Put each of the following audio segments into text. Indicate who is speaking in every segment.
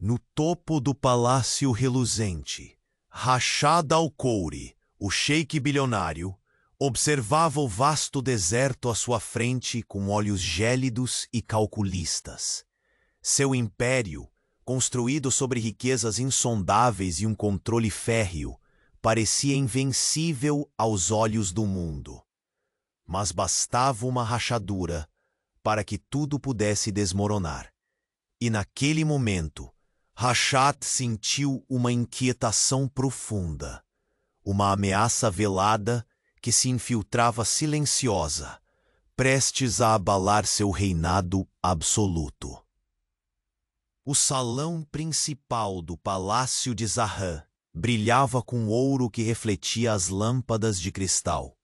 Speaker 1: No topo do palácio reluzente, Rashad al-Khoury, o sheik bilionário, observava o vasto deserto à sua frente com olhos gélidos e calculistas. Seu império, construído sobre riquezas insondáveis e um controle férreo, parecia invencível aos olhos do mundo. Mas bastava uma rachadura para que tudo pudesse desmoronar. E naquele momento, Rashad sentiu uma inquietação profunda, uma ameaça velada que se infiltrava silenciosa, prestes a abalar seu reinado absoluto. O salão principal do Palácio de Zahran brilhava com ouro que refletia as lâmpadas de cristal.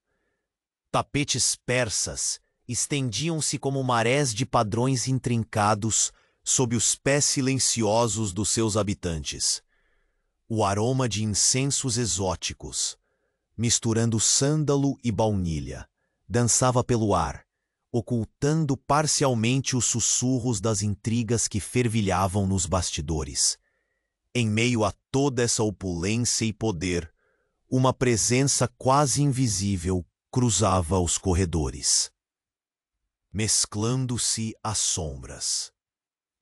Speaker 1: Tapetes persas estendiam-se como marés de padrões intrincados sob os pés silenciosos dos seus habitantes. O aroma de incensos exóticos, misturando sândalo e baunilha, dançava pelo ar, ocultando parcialmente os sussurros das intrigas que fervilhavam nos bastidores. Em meio a toda essa opulência e poder, uma presença quase invisível cruzava os corredores. Mesclando-se às sombras.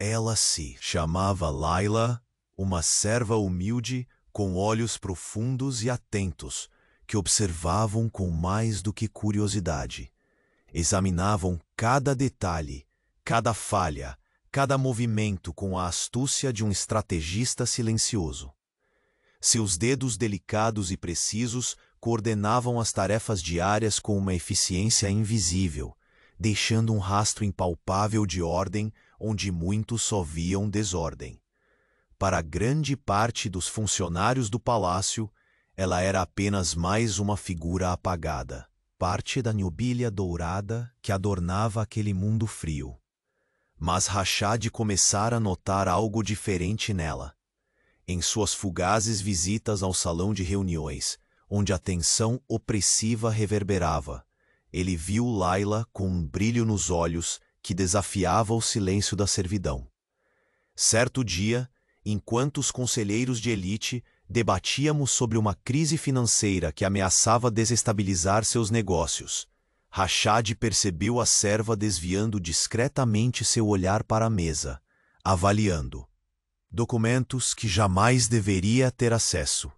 Speaker 1: Ela se chamava Layla, uma serva humilde com olhos profundos e atentos, que observavam com mais do que curiosidade. Examinavam cada detalhe, cada falha, cada movimento com a astúcia de um estrategista silencioso. Seus dedos delicados e precisos coordenavam as tarefas diárias com uma eficiência invisível, deixando um rastro impalpável de ordem onde muitos só viam desordem. Para grande parte dos funcionários do palácio, ela era apenas mais uma figura apagada, parte da nobília dourada que adornava aquele mundo frio. Mas Rashad começara a notar algo diferente nela. Em suas fugazes visitas ao salão de reuniões, onde a tensão opressiva reverberava, ele viu Layla com um brilho nos olhos que desafiava o silêncio da servidão. Certo dia, enquanto os conselheiros de elite debatíamos sobre uma crise financeira que ameaçava desestabilizar seus negócios, Rashad percebeu a serva desviando discretamente seu olhar para a mesa, avaliando documentos que jamais deveria ter acesso.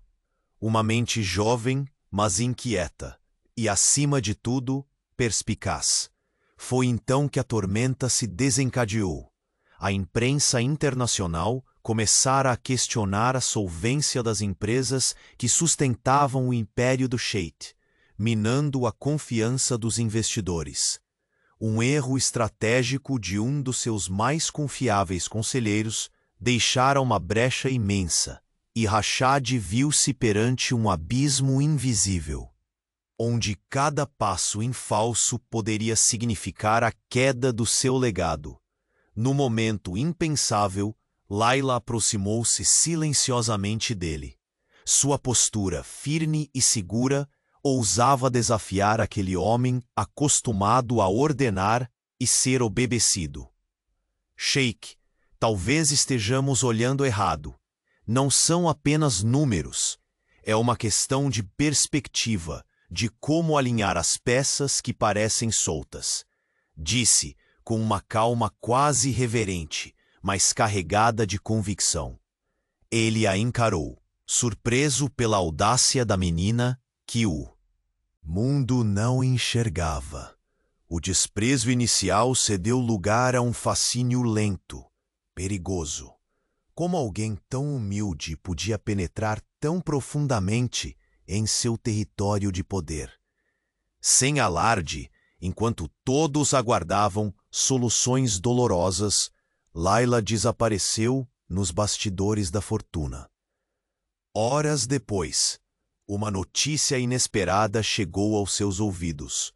Speaker 1: Uma mente jovem, mas inquieta, e, acima de tudo, perspicaz. Foi então que a tormenta se desencadeou. A imprensa internacional começara a questionar a solvência das empresas que sustentavam o império do Sheikh, minando a confiança dos investidores. Um erro estratégico de um dos seus mais confiáveis conselheiros deixara uma brecha imensa, e Rashad viu-se perante um abismo invisível, onde cada passo em falso poderia significar a queda do seu legado. No momento impensável, Layla aproximou-se silenciosamente dele. Sua postura, firme e segura, ousava desafiar aquele homem acostumado a ordenar e ser obedecido. Sheik, talvez estejamos olhando errado. Não são apenas números. É uma questão de perspectiva, de como alinhar as peças que parecem soltas. Disse, com uma calma quase reverente, mas carregada de convicção. Ele a encarou, surpreso pela audácia da menina que o mundo não enxergava. O desprezo inicial cedeu lugar a um fascínio lento, perigoso. Como alguém tão humilde podia penetrar tão profundamente em seu território de poder? Sem alarde, enquanto todos aguardavam soluções dolorosas, Layla desapareceu nos bastidores da fortuna. Horas depois, uma notícia inesperada chegou aos seus ouvidos.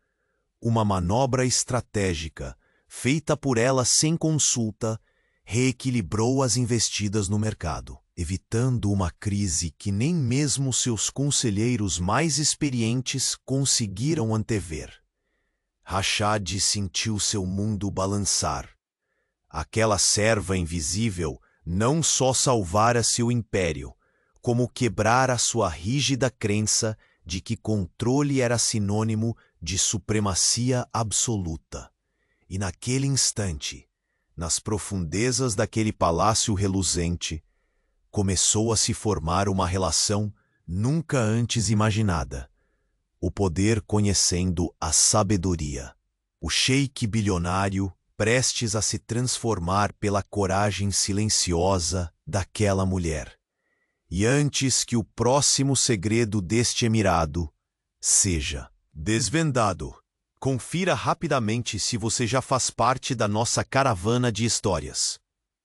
Speaker 1: Uma manobra estratégica, feita por ela sem consulta, reequilibrou as investidas no mercado, evitando uma crise que nem mesmo seus conselheiros mais experientes conseguiram antever. Rashad sentiu seu mundo balançar. Aquela serva invisível não só salvara seu império, como quebrara sua rígida crença de que controle era sinônimo de supremacia absoluta. E naquele instante, nas profundezas daquele palácio reluzente, começou a se formar uma relação nunca antes imaginada. O poder conhecendo a sabedoria. O sheik bilionário prestes a se transformar pela coragem silenciosa daquela mulher. E antes que o próximo segredo deste emirado seja desvendado, confira rapidamente se você já faz parte da nossa caravana de histórias.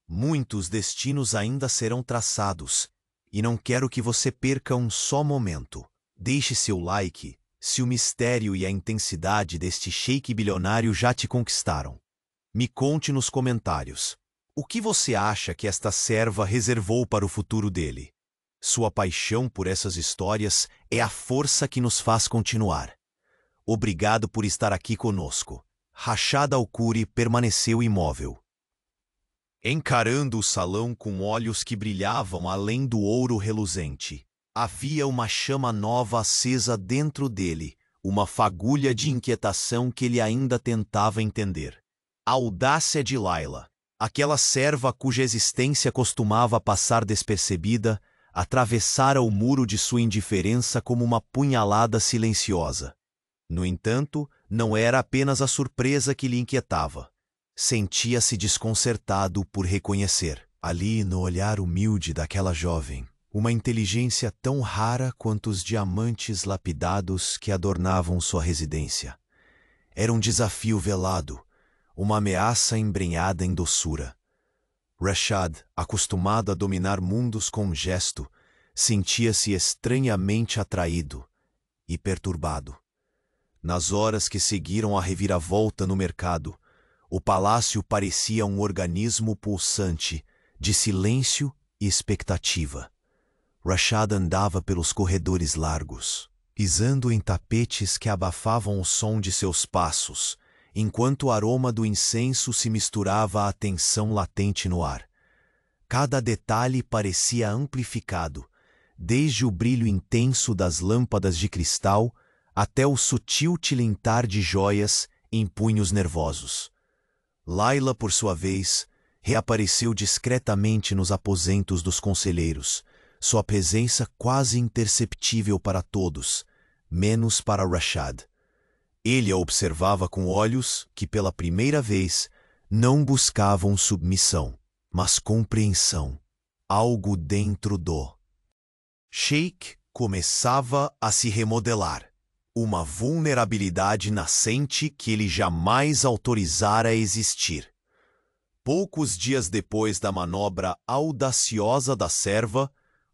Speaker 1: Muitos destinos ainda serão traçados, e não quero que você perca um só momento. Deixe seu like se o mistério e a intensidade deste sheik bilionário já te conquistaram. Me conte nos comentários. O que você acha que esta serva reservou para o futuro dele? Sua paixão por essas histórias é a força que nos faz continuar. Obrigado por estar aqui conosco. Rashad Al-Khoury permaneceu imóvel, encarando o salão com olhos que brilhavam além do ouro reluzente. Havia uma chama nova acesa dentro dele, uma fagulha de inquietação que ele ainda tentava entender. A audácia de Layla, aquela serva cuja existência costumava passar despercebida, atravessara o muro de sua indiferença como uma punhalada silenciosa. No entanto, não era apenas a surpresa que lhe inquietava. Sentia-se desconcertado por reconhecer, ali no olhar humilde daquela jovem, uma inteligência tão rara quanto os diamantes lapidados que adornavam sua residência. Era um desafio velado, uma ameaça embrenhada em doçura. Rashad, acostumado a dominar mundos com um gesto, sentia-se estranhamente atraído e perturbado. Nas horas que seguiram a reviravolta no mercado, o palácio parecia um organismo pulsante, de silêncio e expectativa. Rashad andava pelos corredores largos, pisando em tapetes que abafavam o som de seus passos, enquanto o aroma do incenso se misturava à tensão latente no ar. Cada detalhe parecia amplificado, desde o brilho intenso das lâmpadas de cristal até o sutil tilintar de joias em punhos nervosos. Layla, por sua vez, reapareceu discretamente nos aposentos dos conselheiros, sua presença quase imperceptível para todos, menos para Rashad. Ele a observava com olhos que, pela primeira vez, não buscavam submissão, mas compreensão. Algo dentro do sheik começava a se remodelar. Uma vulnerabilidade nascente que ele jamais autorizara existir. Poucos dias depois da manobra audaciosa da serva,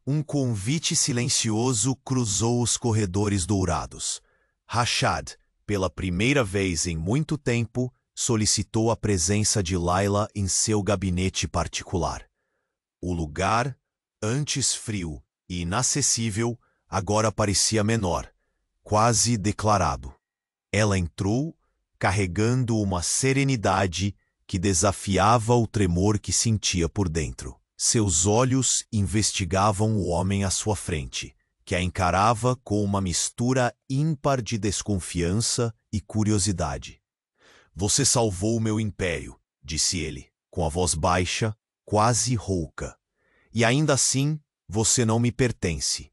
Speaker 1: um convite silencioso cruzou os corredores dourados. Rashad, pela primeira vez em muito tempo, solicitou a presença de Layla em seu gabinete particular. O lugar, antes frio e inacessível, agora parecia menor, quase declarado. Ela entrou, carregando uma serenidade que desafiava o tremor que sentia por dentro. Seus olhos investigavam o homem à sua frente, que a encarava com uma mistura ímpar de desconfiança e curiosidade. "Você salvou o meu império", disse ele, com a voz baixa, quase rouca. "E ainda assim, você não me pertence."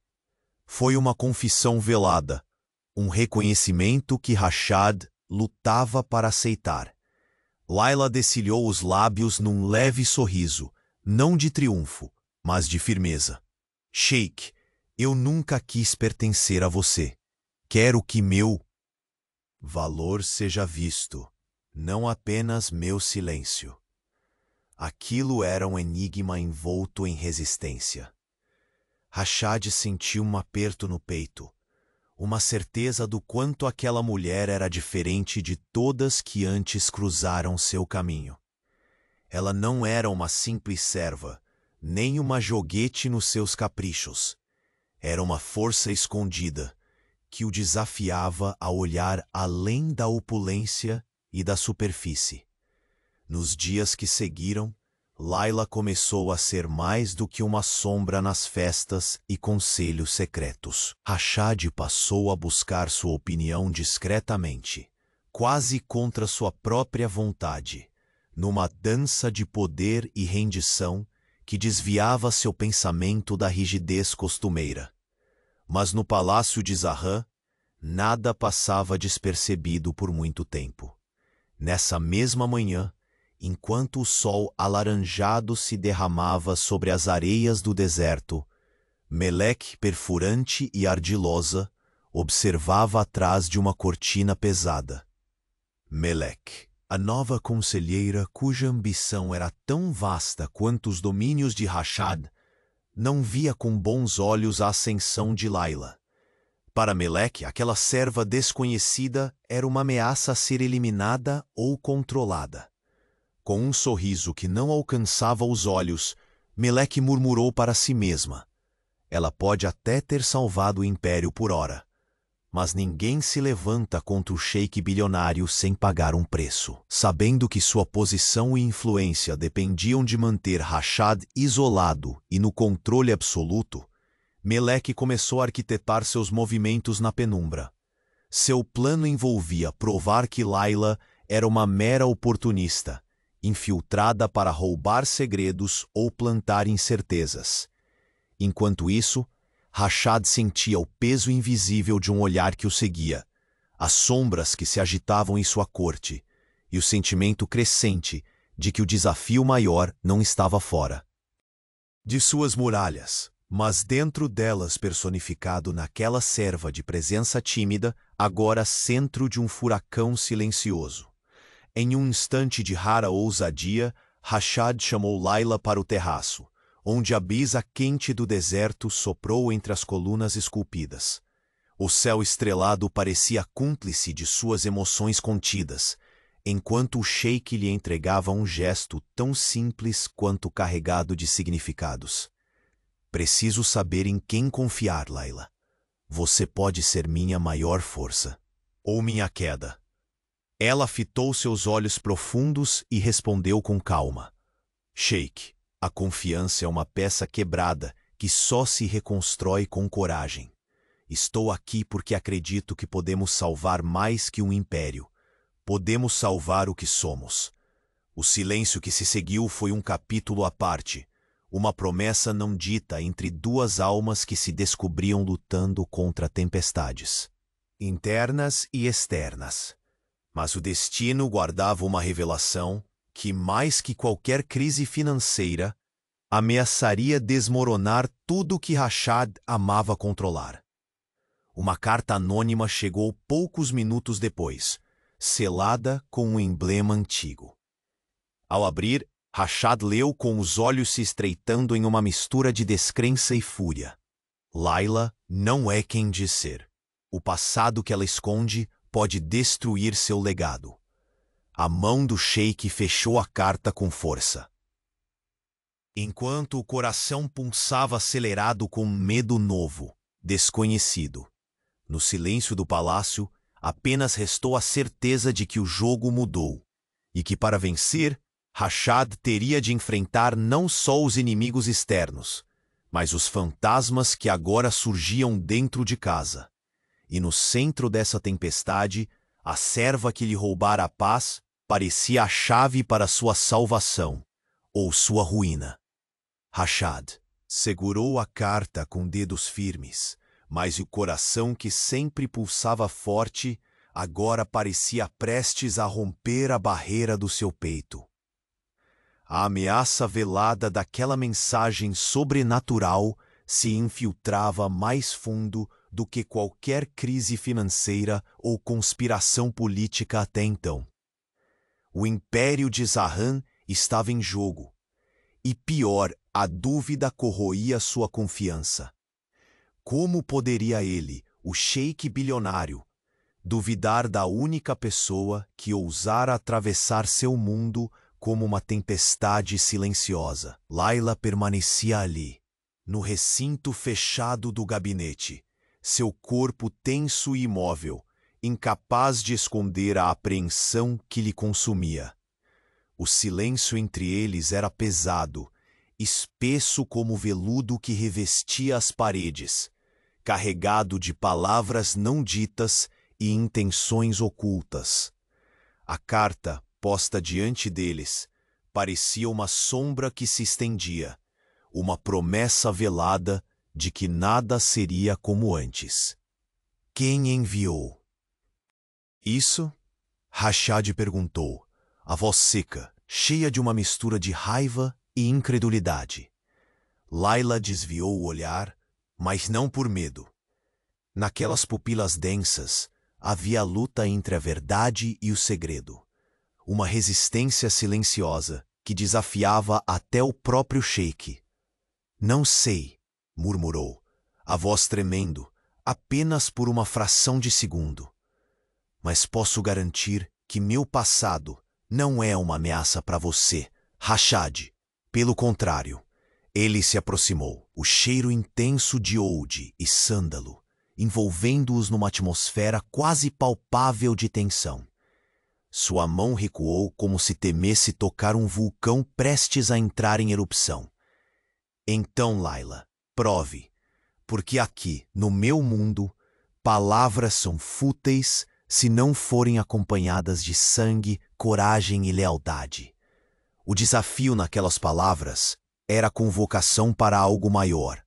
Speaker 1: Foi uma confissão velada, um reconhecimento que Rashad lutava para aceitar. Layla descilhou os lábios num leve sorriso, não de triunfo, mas de firmeza. "Sheik, eu nunca quis pertencer a você. Quero que meu valor seja visto, não apenas meu silêncio." Aquilo era um enigma envolto em resistência. Rashad sentiu um aperto no peito, uma certeza do quanto aquela mulher era diferente de todas que antes cruzaram seu caminho. Ela não era uma simples serva, nem uma joguete nos seus caprichos. Era uma força escondida, que o desafiava a olhar além da opulência e da superfície. Nos dias que seguiram, Laila começou a ser mais do que uma sombra nas festas e conselhos secretos. Rashad passou a buscar sua opinião discretamente, quase contra sua própria vontade, numa dança de poder e rendição que desviava seu pensamento da rigidez costumeira. Mas no palácio de Zahran, nada passava despercebido por muito tempo. Nessa mesma manhã, enquanto o sol alaranjado se derramava sobre as areias do deserto, Meleque, perfurante e ardilosa, observava atrás de uma cortina pesada. Meleque, a nova conselheira cuja ambição era tão vasta quanto os domínios de Rashad, não via com bons olhos a ascensão de Laila. Para Meleque, aquela serva desconhecida era uma ameaça a ser eliminada ou controlada. Com um sorriso que não alcançava os olhos, Meleque murmurou para si mesma: ela pode até ter salvado o império por ora, mas ninguém se levanta contra o sheik bilionário sem pagar um preço. Sabendo que sua posição e influência dependiam de manter Rashad isolado e no controle absoluto, Meleque começou a arquitetar seus movimentos na penumbra. Seu plano envolvia provar que Laila era uma mera oportunista, infiltrada para roubar segredos ou plantar incertezas. Enquanto isso, Rashad sentia o peso invisível de um olhar que o seguia, as sombras que se agitavam em sua corte, e o sentimento crescente de que o desafio maior não estava fora de suas muralhas, mas dentro delas, personificado naquela serva de presença tímida, agora centro de um furacão silencioso. Em um instante de rara ousadia, Rashad chamou Laila para o terraço, onde a brisa quente do deserto soprou entre as colunas esculpidas. O céu estrelado parecia cúmplice de suas emoções contidas, enquanto o sheik lhe entregava um gesto tão simples quanto carregado de significados. Preciso saber em quem confiar, Laila. Você pode ser minha maior força, ou minha queda. Ela fitou seus olhos profundos e respondeu com calma: Sheik, a confiança é uma peça quebrada que só se reconstrói com coragem. Estou aqui porque acredito que podemos salvar mais que um império. Podemos salvar o que somos. O silêncio que se seguiu foi um capítulo à parte, uma promessa não dita entre duas almas que se descobriam lutando contra tempestades, internas e externas. Mas o destino guardava uma revelação que, mais que qualquer crise financeira, ameaçaria desmoronar tudo que Rashad amava controlar. Uma carta anônima chegou poucos minutos depois, selada com um emblema antigo. Ao abrir, Rashad leu com os olhos se estreitando em uma mistura de descrença e fúria. Laila não é quem diz ser. O passado que ela esconde pode destruir seu legado. A mão do sheik fechou a carta com força. Enquanto o coração pulsava acelerado com um medo novo, desconhecido. No silêncio do palácio, apenas restou a certeza de que o jogo mudou, e que para vencer, Rashad teria de enfrentar não só os inimigos externos, mas os fantasmas que agora surgiam dentro de casa. E no centro dessa tempestade, a serva que lhe roubara a paz parecia a chave para sua salvação, ou sua ruína. Rashad segurou a carta com dedos firmes, mas o coração que sempre pulsava forte agora parecia prestes a romper a barreira do seu peito. A ameaça velada daquela mensagem sobrenatural se infiltrava mais fundo do que qualquer crise financeira ou conspiração política até então. O império de Zahran estava em jogo, e pior, a dúvida corroía sua confiança. Como poderia ele, o sheik bilionário, duvidar da única pessoa que ousara atravessar seu mundo como uma tempestade silenciosa? Laila permanecia ali, no recinto fechado do gabinete, seu corpo tenso e imóvel, incapaz de esconder a apreensão que lhe consumia. O silêncio entre eles era pesado, espesso como o veludo que revestia as paredes, carregado de palavras não ditas e intenções ocultas. A carta, posta diante deles, parecia uma sombra que se estendia, uma promessa velada de que nada seria como antes. Quem enviou? Isso? Rashad perguntou, a voz seca, cheia de uma mistura de raiva e incredulidade. Layla desviou o olhar, mas não por medo. Naquelas pupilas densas, havia a luta entre a verdade e o segredo. Uma resistência silenciosa que desafiava até o próprio sheik. Não sei, murmurou, a voz tremendo, apenas por uma fração de segundo. Mas posso garantir que meu passado não é uma ameaça para você, Rashad. Pelo contrário, ele se aproximou, o cheiro intenso de oud e sândalo, envolvendo-os numa atmosfera quase palpável de tensão. Sua mão recuou como se temesse tocar um vulcão prestes a entrar em erupção. Então, Layla, prove, porque aqui, no meu mundo, palavras são fúteis se não forem acompanhadas de sangue, coragem e lealdade. O desafio naquelas palavras era a convocação para algo maior,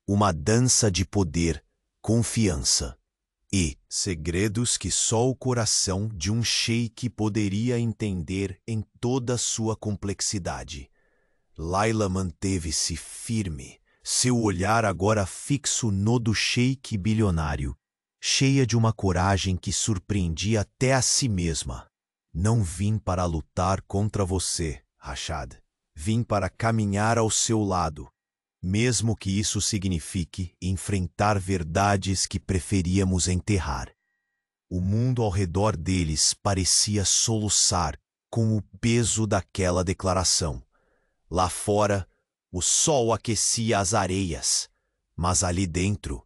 Speaker 1: uma dança de poder, confiança e segredos que só o coração de um sheik poderia entender em toda sua complexidade. Layla manteve-se firme, seu olhar agora fixo no do sheik bilionário, cheia de uma coragem que surpreendia até a si mesma. Não vim para lutar contra você, Rashad. Vim para caminhar ao seu lado, mesmo que isso signifique enfrentar verdades que preferíamos enterrar. O mundo ao redor deles parecia soluçar com o peso daquela declaração. Lá fora, o sol aquecia as areias, mas ali dentro,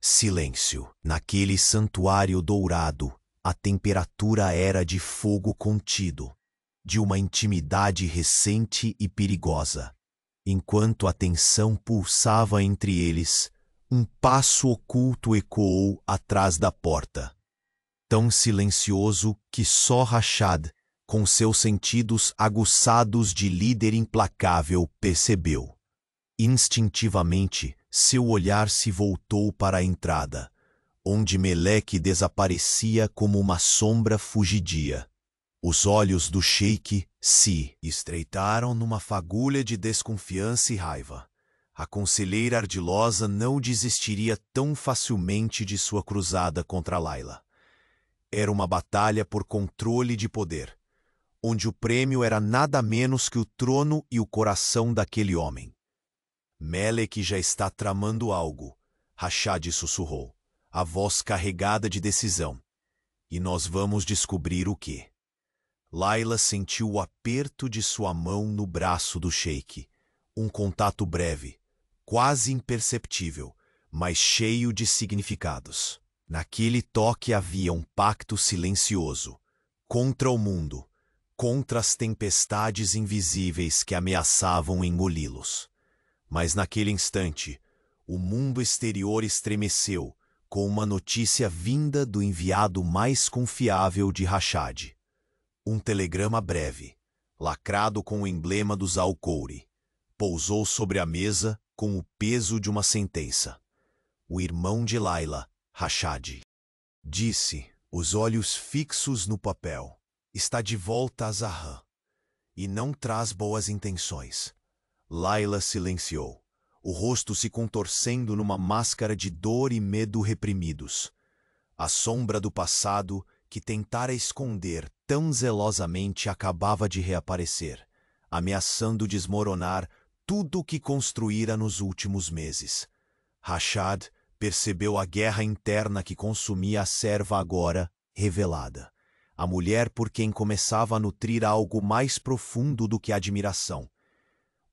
Speaker 1: silêncio. Naquele santuário dourado, a temperatura era de fogo contido, de uma intimidade recente e perigosa. Enquanto a tensão pulsava entre eles, um passo oculto ecoou atrás da porta. Tão silencioso que só Rashad, com seus sentidos aguçados de líder implacável, percebeu. Instintivamente, seu olhar se voltou para a entrada, onde Meleque desaparecia como uma sombra fugidia. Os olhos do sheik se estreitaram numa fagulha de desconfiança e raiva. A conselheira ardilosa não desistiria tão facilmente de sua cruzada contra Layla. Era uma batalha por controle de poder, onde o prêmio era nada menos que o trono e o coração daquele homem. Melek já está tramando algo, Rashad sussurrou, a voz carregada de decisão. E nós vamos descobrir o que. Layla sentiu o aperto de sua mão no braço do sheik. Um contato breve, quase imperceptível, mas cheio de significados. Naquele toque havia um pacto silencioso, contra o mundo, contra as tempestades invisíveis que ameaçavam engoli-los. Mas naquele instante, o mundo exterior estremeceu com uma notícia vinda do enviado mais confiável de Rashad. Um telegrama breve, lacrado com o emblema dos Al-Khouri, pousou sobre a mesa com o peso de uma sentença. O irmão de Layla, Rashad, disse, os olhos fixos no papel, está de volta a Zahran, e não traz boas intenções. Layla silenciou, o rosto se contorcendo numa máscara de dor e medo reprimidos. A sombra do passado que tentara esconder tão zelosamente acabava de reaparecer, ameaçando desmoronar tudo o que construíra nos últimos meses. Rashad percebeu a guerra interna que consumia a serva agora revelada, a mulher por quem começava a nutrir algo mais profundo do que admiração.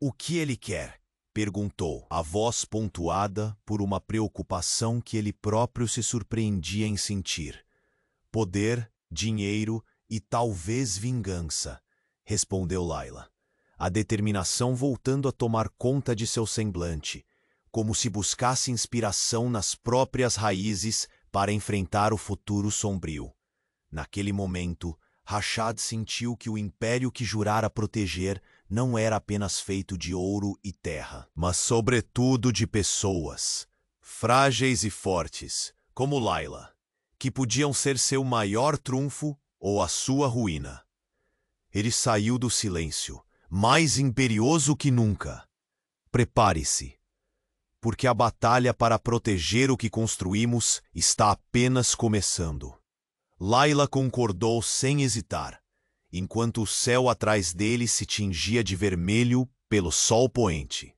Speaker 1: O que ele quer? Perguntou, a voz pontuada por uma preocupação que ele próprio se surpreendia em sentir. Poder, dinheiro e talvez vingança, respondeu Layla, a determinação voltando a tomar conta de seu semblante, como se buscasse inspiração nas próprias raízes para enfrentar o futuro sombrio. Naquele momento, Rashad sentiu que o império que jurara proteger não era apenas feito de ouro e terra, mas sobretudo de pessoas, frágeis e fortes, como Layla, que podiam ser seu maior trunfo ou a sua ruína. Ele saiu do silêncio, mais imperioso que nunca. Prepare-se, porque a batalha para proteger o que construímos está apenas começando. Layla concordou sem hesitar, enquanto o céu atrás dele se tingia de vermelho pelo sol poente,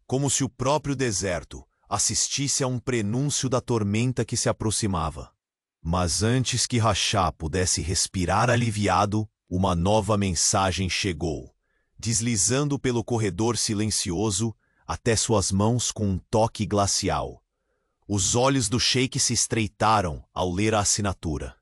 Speaker 1: como se o próprio deserto assistisse a um prenúncio da tormenta que se aproximava. Mas antes que Rashad pudesse respirar aliviado, uma nova mensagem chegou, deslizando pelo corredor silencioso até suas mãos com um toque glacial. Os olhos do sheik se estreitaram ao ler a assinatura.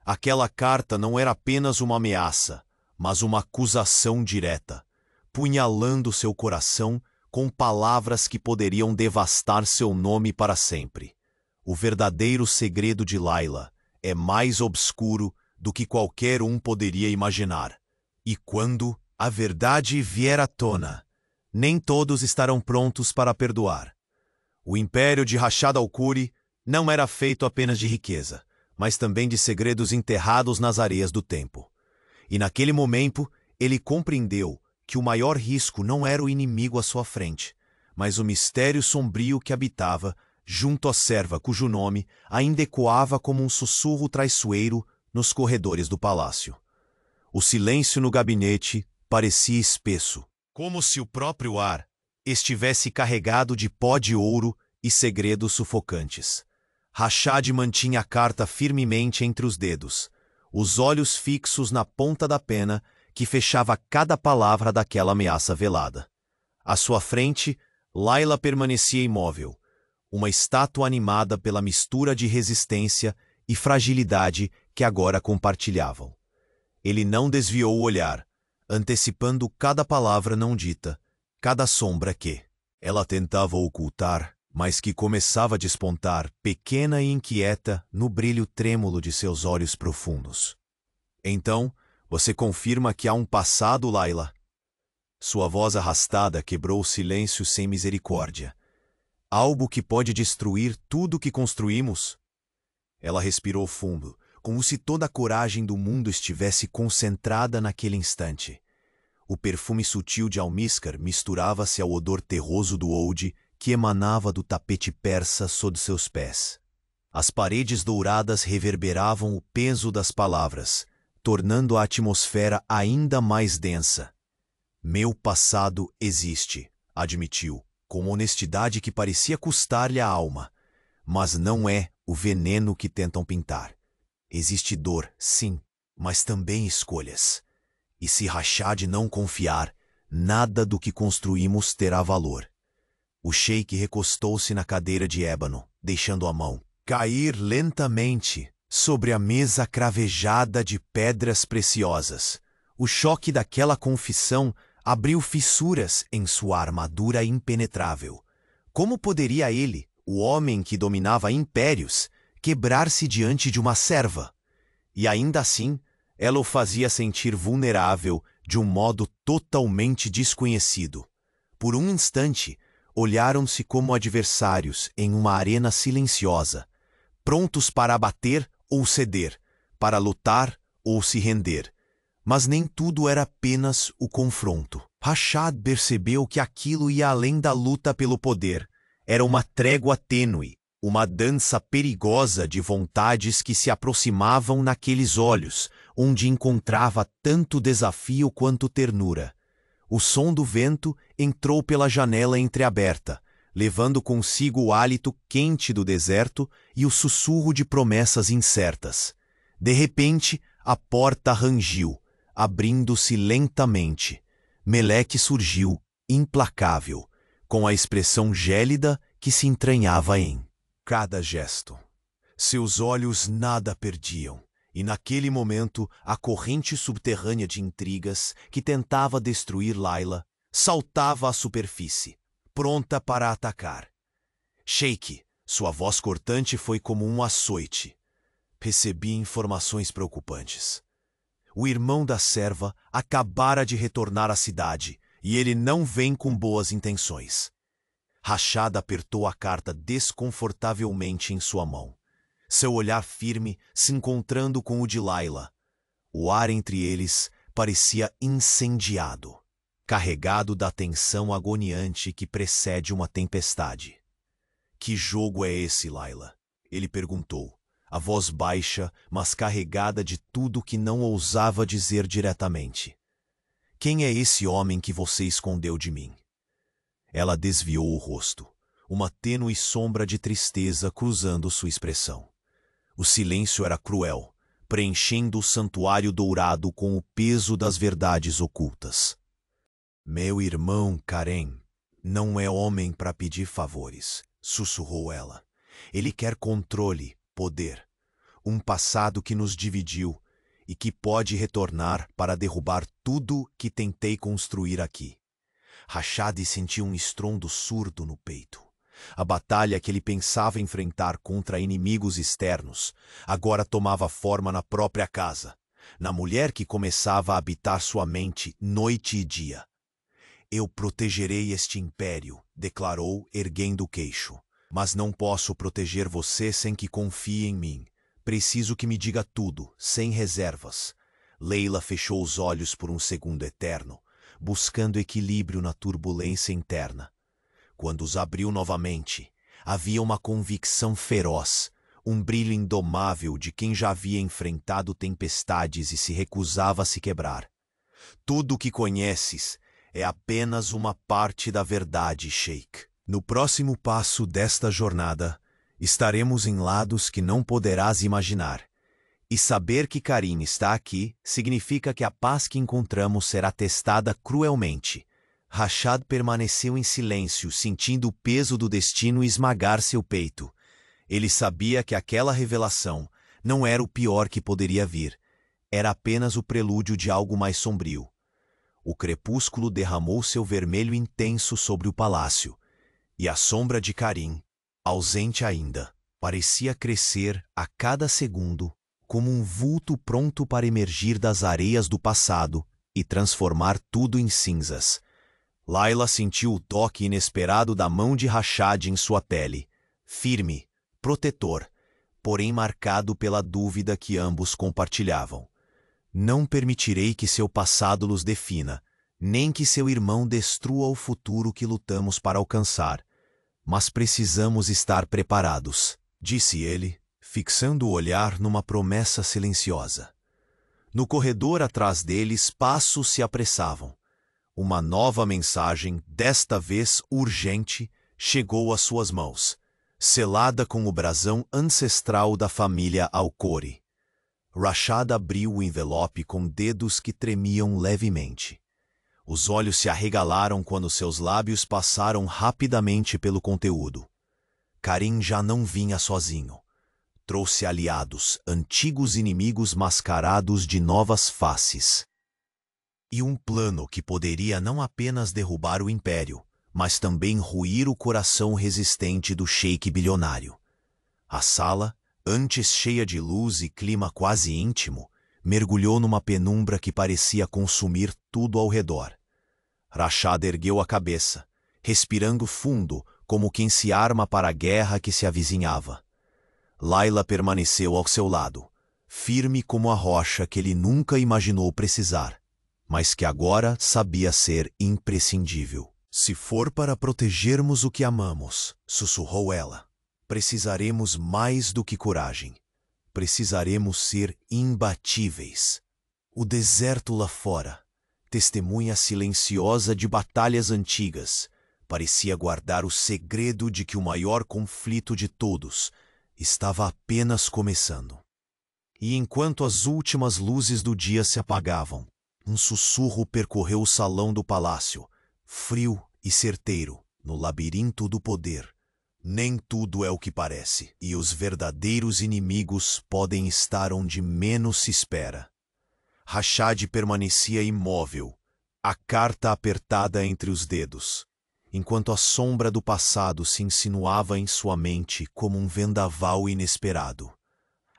Speaker 1: Aquela carta não era apenas uma ameaça, mas uma acusação direta, punhalando seu coração com palavras que poderiam devastar seu nome para sempre. O verdadeiro segredo de Layla é mais obscuro do que qualquer um poderia imaginar. E quando a verdade vier à tona, nem todos estarão prontos para perdoar. O império de Rashad al-Khuri não era feito apenas de riqueza, mas também de segredos enterrados nas areias do tempo. E naquele momento, ele compreendeu que o maior risco não era o inimigo à sua frente, mas o mistério sombrio que habitava junto à serva cujo nome ainda ecoava como um sussurro traiçoeiro nos corredores do palácio. O silêncio no gabinete parecia espesso, como se o próprio ar estivesse carregado de pó de ouro e segredos sufocantes. Rashad mantinha a carta firmemente entre os dedos, os olhos fixos na ponta da pena que fechava cada palavra daquela ameaça velada. À sua frente, Layla permanecia imóvel, uma estátua animada pela mistura de resistência e fragilidade que agora compartilhavam. Ele não desviou o olhar, antecipando cada palavra não dita, cada sombra que ela tentava ocultar, mas que começava a despontar, pequena e inquieta, no brilho trêmulo de seus olhos profundos. Então, você confirma que há um passado, Layla? Sua voz arrastada quebrou o silêncio sem misericórdia. Algo que pode destruir tudo o que construímos? Ela respirou fundo, como se toda a coragem do mundo estivesse concentrada naquele instante. O perfume sutil de almíscar misturava-se ao odor terroso do oude que emanava do tapete persa sob seus pés. As paredes douradas reverberavam o peso das palavras, tornando a atmosfera ainda mais densa. Meu passado existe, admitiu, com uma honestidade que parecia custar-lhe a alma. Mas não é o veneno que tentam pintar. Existe dor, sim, mas também escolhas. E se Rashad não confiar, nada do que construímos terá valor. O sheik recostou-se na cadeira de ébano, deixando a mão cair lentamente sobre a mesa cravejada de pedras preciosas. O choque daquela confissão abriu fissuras em sua armadura impenetrável. Como poderia ele, o homem que dominava impérios, quebrar-se diante de uma serva? E ainda assim, ela o fazia sentir vulnerável de um modo totalmente desconhecido. Por um instante, olharam-se como adversários em uma arena silenciosa, prontos para abater ou ceder, para lutar ou se render. Mas nem tudo era apenas o confronto. Rashad percebeu que aquilo ia além da luta pelo poder. Era uma trégua tênue, uma dança perigosa de vontades que se aproximavam naqueles olhos, onde encontrava tanto desafio quanto ternura. O som do vento entrou pela janela entreaberta, levando consigo o hálito quente do deserto e o sussurro de promessas incertas. De repente, a porta rangiu, abrindo-se lentamente. Meleque surgiu, implacável, com a expressão gélida que se entranhava em cada gesto. Seus olhos nada perdiam, E naquele momento, a corrente subterrânea de intrigas que tentava destruir Layla saltava à superfície, pronta para atacar. Sheik, sua voz cortante foi como um açoite. Recebi informações preocupantes. O irmão da serva acabara de retornar à cidade e ele não vem com boas intenções. Rashad apertou a carta desconfortavelmente em sua mão, seu olhar firme se encontrando com o de Layla. O ar entre eles parecia incendiado, carregado da tensão agoniante que precede uma tempestade. Que jogo é esse, Layla? Ele perguntou, a voz baixa, mas carregada de tudo que não ousava dizer diretamente. Quem é esse homem que você escondeu de mim? Ela desviou o rosto, uma tênue sombra de tristeza cruzando sua expressão. O silêncio era cruel, preenchendo o santuário dourado com o peso das verdades ocultas. Meu irmão Karen não é homem para pedir favores, sussurrou ela. Ele quer controle, poder, um passado que nos dividiu e que pode retornar para derrubar tudo que tentei construir aqui. Rashad sentiu um estrondo surdo no peito. A batalha que ele pensava enfrentar contra inimigos externos agora tomava forma na própria casa, na mulher que começava a habitar sua mente noite e dia. Eu protegerei este império, declarou, erguendo o queixo. Mas não posso proteger você sem que confie em mim. Preciso que me diga tudo, sem reservas. Layla fechou os olhos por um segundo eterno, buscando equilíbrio na turbulência interna. Quando os abriu novamente, havia uma convicção feroz, um brilho indomável de quem já havia enfrentado tempestades e se recusava a se quebrar. Tudo o que conheces é apenas uma parte da verdade, Sheik. No próximo passo desta jornada, estaremos em lados que não poderás imaginar. E saber que Karim está aqui significa que a paz que encontramos será testada cruelmente. Rashad permaneceu em silêncio, sentindo o peso do destino esmagar seu peito. Ele sabia que aquela revelação não era o pior que poderia vir. Era apenas o prelúdio de algo mais sombrio. O crepúsculo derramou seu vermelho intenso sobre o palácio, e a sombra de Karim, ausente ainda, parecia crescer a cada segundo, como um vulto pronto para emergir das areias do passado e transformar tudo em cinzas. Layla sentiu o toque inesperado da mão de Rashad em sua pele, firme, protetor, porém marcado pela dúvida que ambos compartilhavam. Não permitirei que seu passado los defina, nem que seu irmão destrua o futuro que lutamos para alcançar. Mas precisamos estar preparados, disse ele, fixando o olhar numa promessa silenciosa. No corredor atrás deles, passos se apressavam. Uma nova mensagem, desta vez urgente, chegou às suas mãos, selada com o brasão ancestral da família Alcori. Rashad abriu o envelope com dedos que tremiam levemente. Os olhos se arregalaram quando seus lábios passaram rapidamente pelo conteúdo. Karim já não vinha sozinho. Trouxe aliados, antigos inimigos mascarados de novas faces. E um plano que poderia não apenas derrubar o império, mas também ruir o coração resistente do sheik bilionário. A sala, antes cheia de luz e clima quase íntimo, mergulhou numa penumbra que parecia consumir tudo ao redor. Rashad ergueu a cabeça, respirando fundo, como quem se arma para a guerra que se avizinhava. Layla permaneceu ao seu lado, firme como a rocha que ele nunca imaginou precisar, mas que agora sabia ser imprescindível. Se for para protegermos o que amamos, sussurrou ela, precisaremos mais do que coragem. Precisaremos ser imbatíveis. O deserto lá fora, testemunha silenciosa de batalhas antigas, parecia guardar o segredo de que o maior conflito de todos estava apenas começando. E enquanto as últimas luzes do dia se apagavam, um sussurro percorreu o salão do palácio, frio e certeiro, no labirinto do poder, Nem tudo é o que parece, e os verdadeiros inimigos podem estar onde menos se espera. Rashad permanecia imóvel, a carta apertada entre os dedos, enquanto a sombra do passado se insinuava em sua mente como um vendaval inesperado.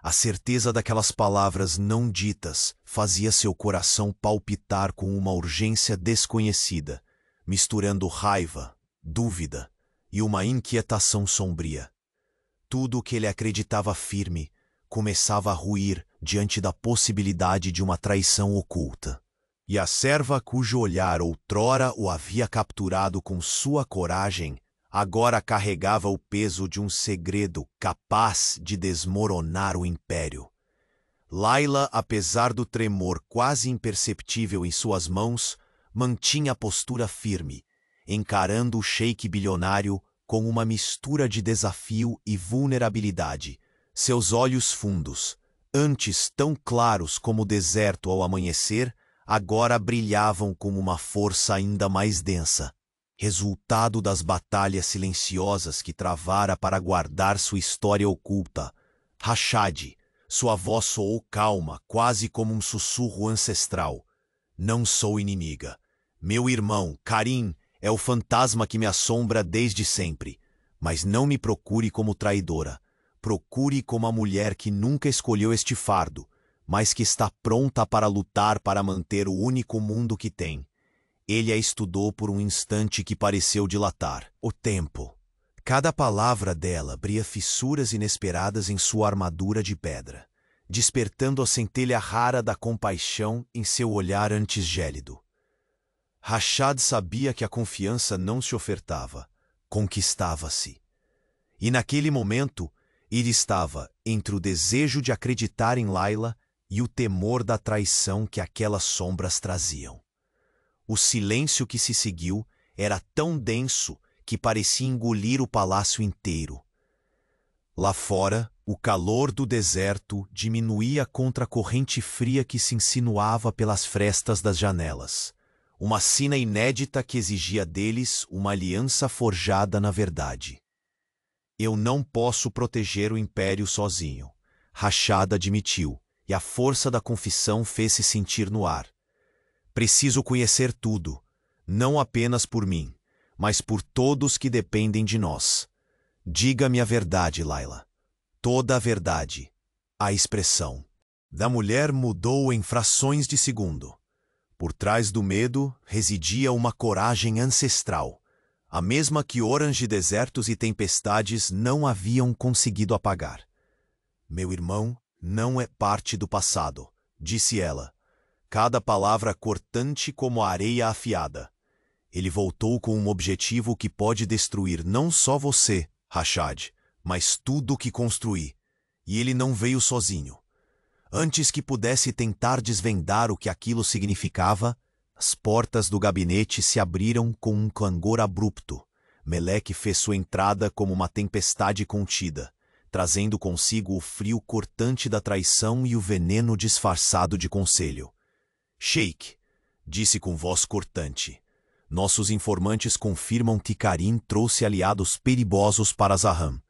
Speaker 1: A certeza daquelas palavras não ditas fazia seu coração palpitar com uma urgência desconhecida, misturando raiva, dúvida e uma inquietação sombria. Tudo o que ele acreditava firme começava a ruir diante da possibilidade de uma traição oculta. E a serva cujo olhar outrora o havia capturado com sua coragem, agora carregava o peso de um segredo capaz de desmoronar o império. Layla, apesar do tremor quase imperceptível em suas mãos, mantinha a postura firme, encarando o sheik bilionário com uma mistura de desafio e vulnerabilidade. Seus olhos fundos, antes tão claros como o deserto ao amanhecer, agora brilhavam com uma força ainda mais densa, resultado das batalhas silenciosas que travara para guardar sua história oculta. Rashad, sua voz soou calma, quase como um sussurro ancestral. Não sou inimiga. Meu irmão, Karim, é o fantasma que me assombra desde sempre. Mas não me procure como traidora. Procure como a mulher que nunca escolheu este fardo, mas que está pronta para lutar para manter o único mundo que tem. Ele a estudou por um instante que pareceu dilatar. O tempo. Cada palavra dela abria fissuras inesperadas em sua armadura de pedra, despertando a centelha rara da compaixão em seu olhar antes gélido. Rashad sabia que a confiança não se ofertava, conquistava-se. E naquele momento, ele estava entre o desejo de acreditar em Layla e o temor da traição que aquelas sombras traziam. O silêncio que se seguiu era tão denso que parecia engolir o palácio inteiro. Lá fora, o calor do deserto diminuía contra a corrente fria que se insinuava pelas frestas das janelas. Uma sina inédita que exigia deles uma aliança forjada na verdade. Eu não posso proteger o império sozinho, Rashad admitiu, e a força da confissão fez-se sentir no ar. Preciso conhecer tudo, não apenas por mim, mas por todos que dependem de nós. Diga-me a verdade, Layla. Toda a verdade. A expressão da mulher mudou em frações de segundo. Por trás do medo residia uma coragem ancestral, a mesma que Orange, desertos e tempestades não haviam conseguido apagar. Meu irmão não é parte do passado, disse ela, cada palavra cortante como a areia afiada. Ele voltou com um objetivo que pode destruir não só você, Rashad, mas tudo o que construí. E ele não veio sozinho. Antes que pudesse tentar desvendar o que aquilo significava, as portas do gabinete se abriram com um clangor abrupto. Meleque fez sua entrada como uma tempestade contida, trazendo consigo o frio cortante da traição e o veneno disfarçado de conselho. Sheik, disse com voz cortante, nossos informantes confirmam que Karim trouxe aliados perigosos para Zahram.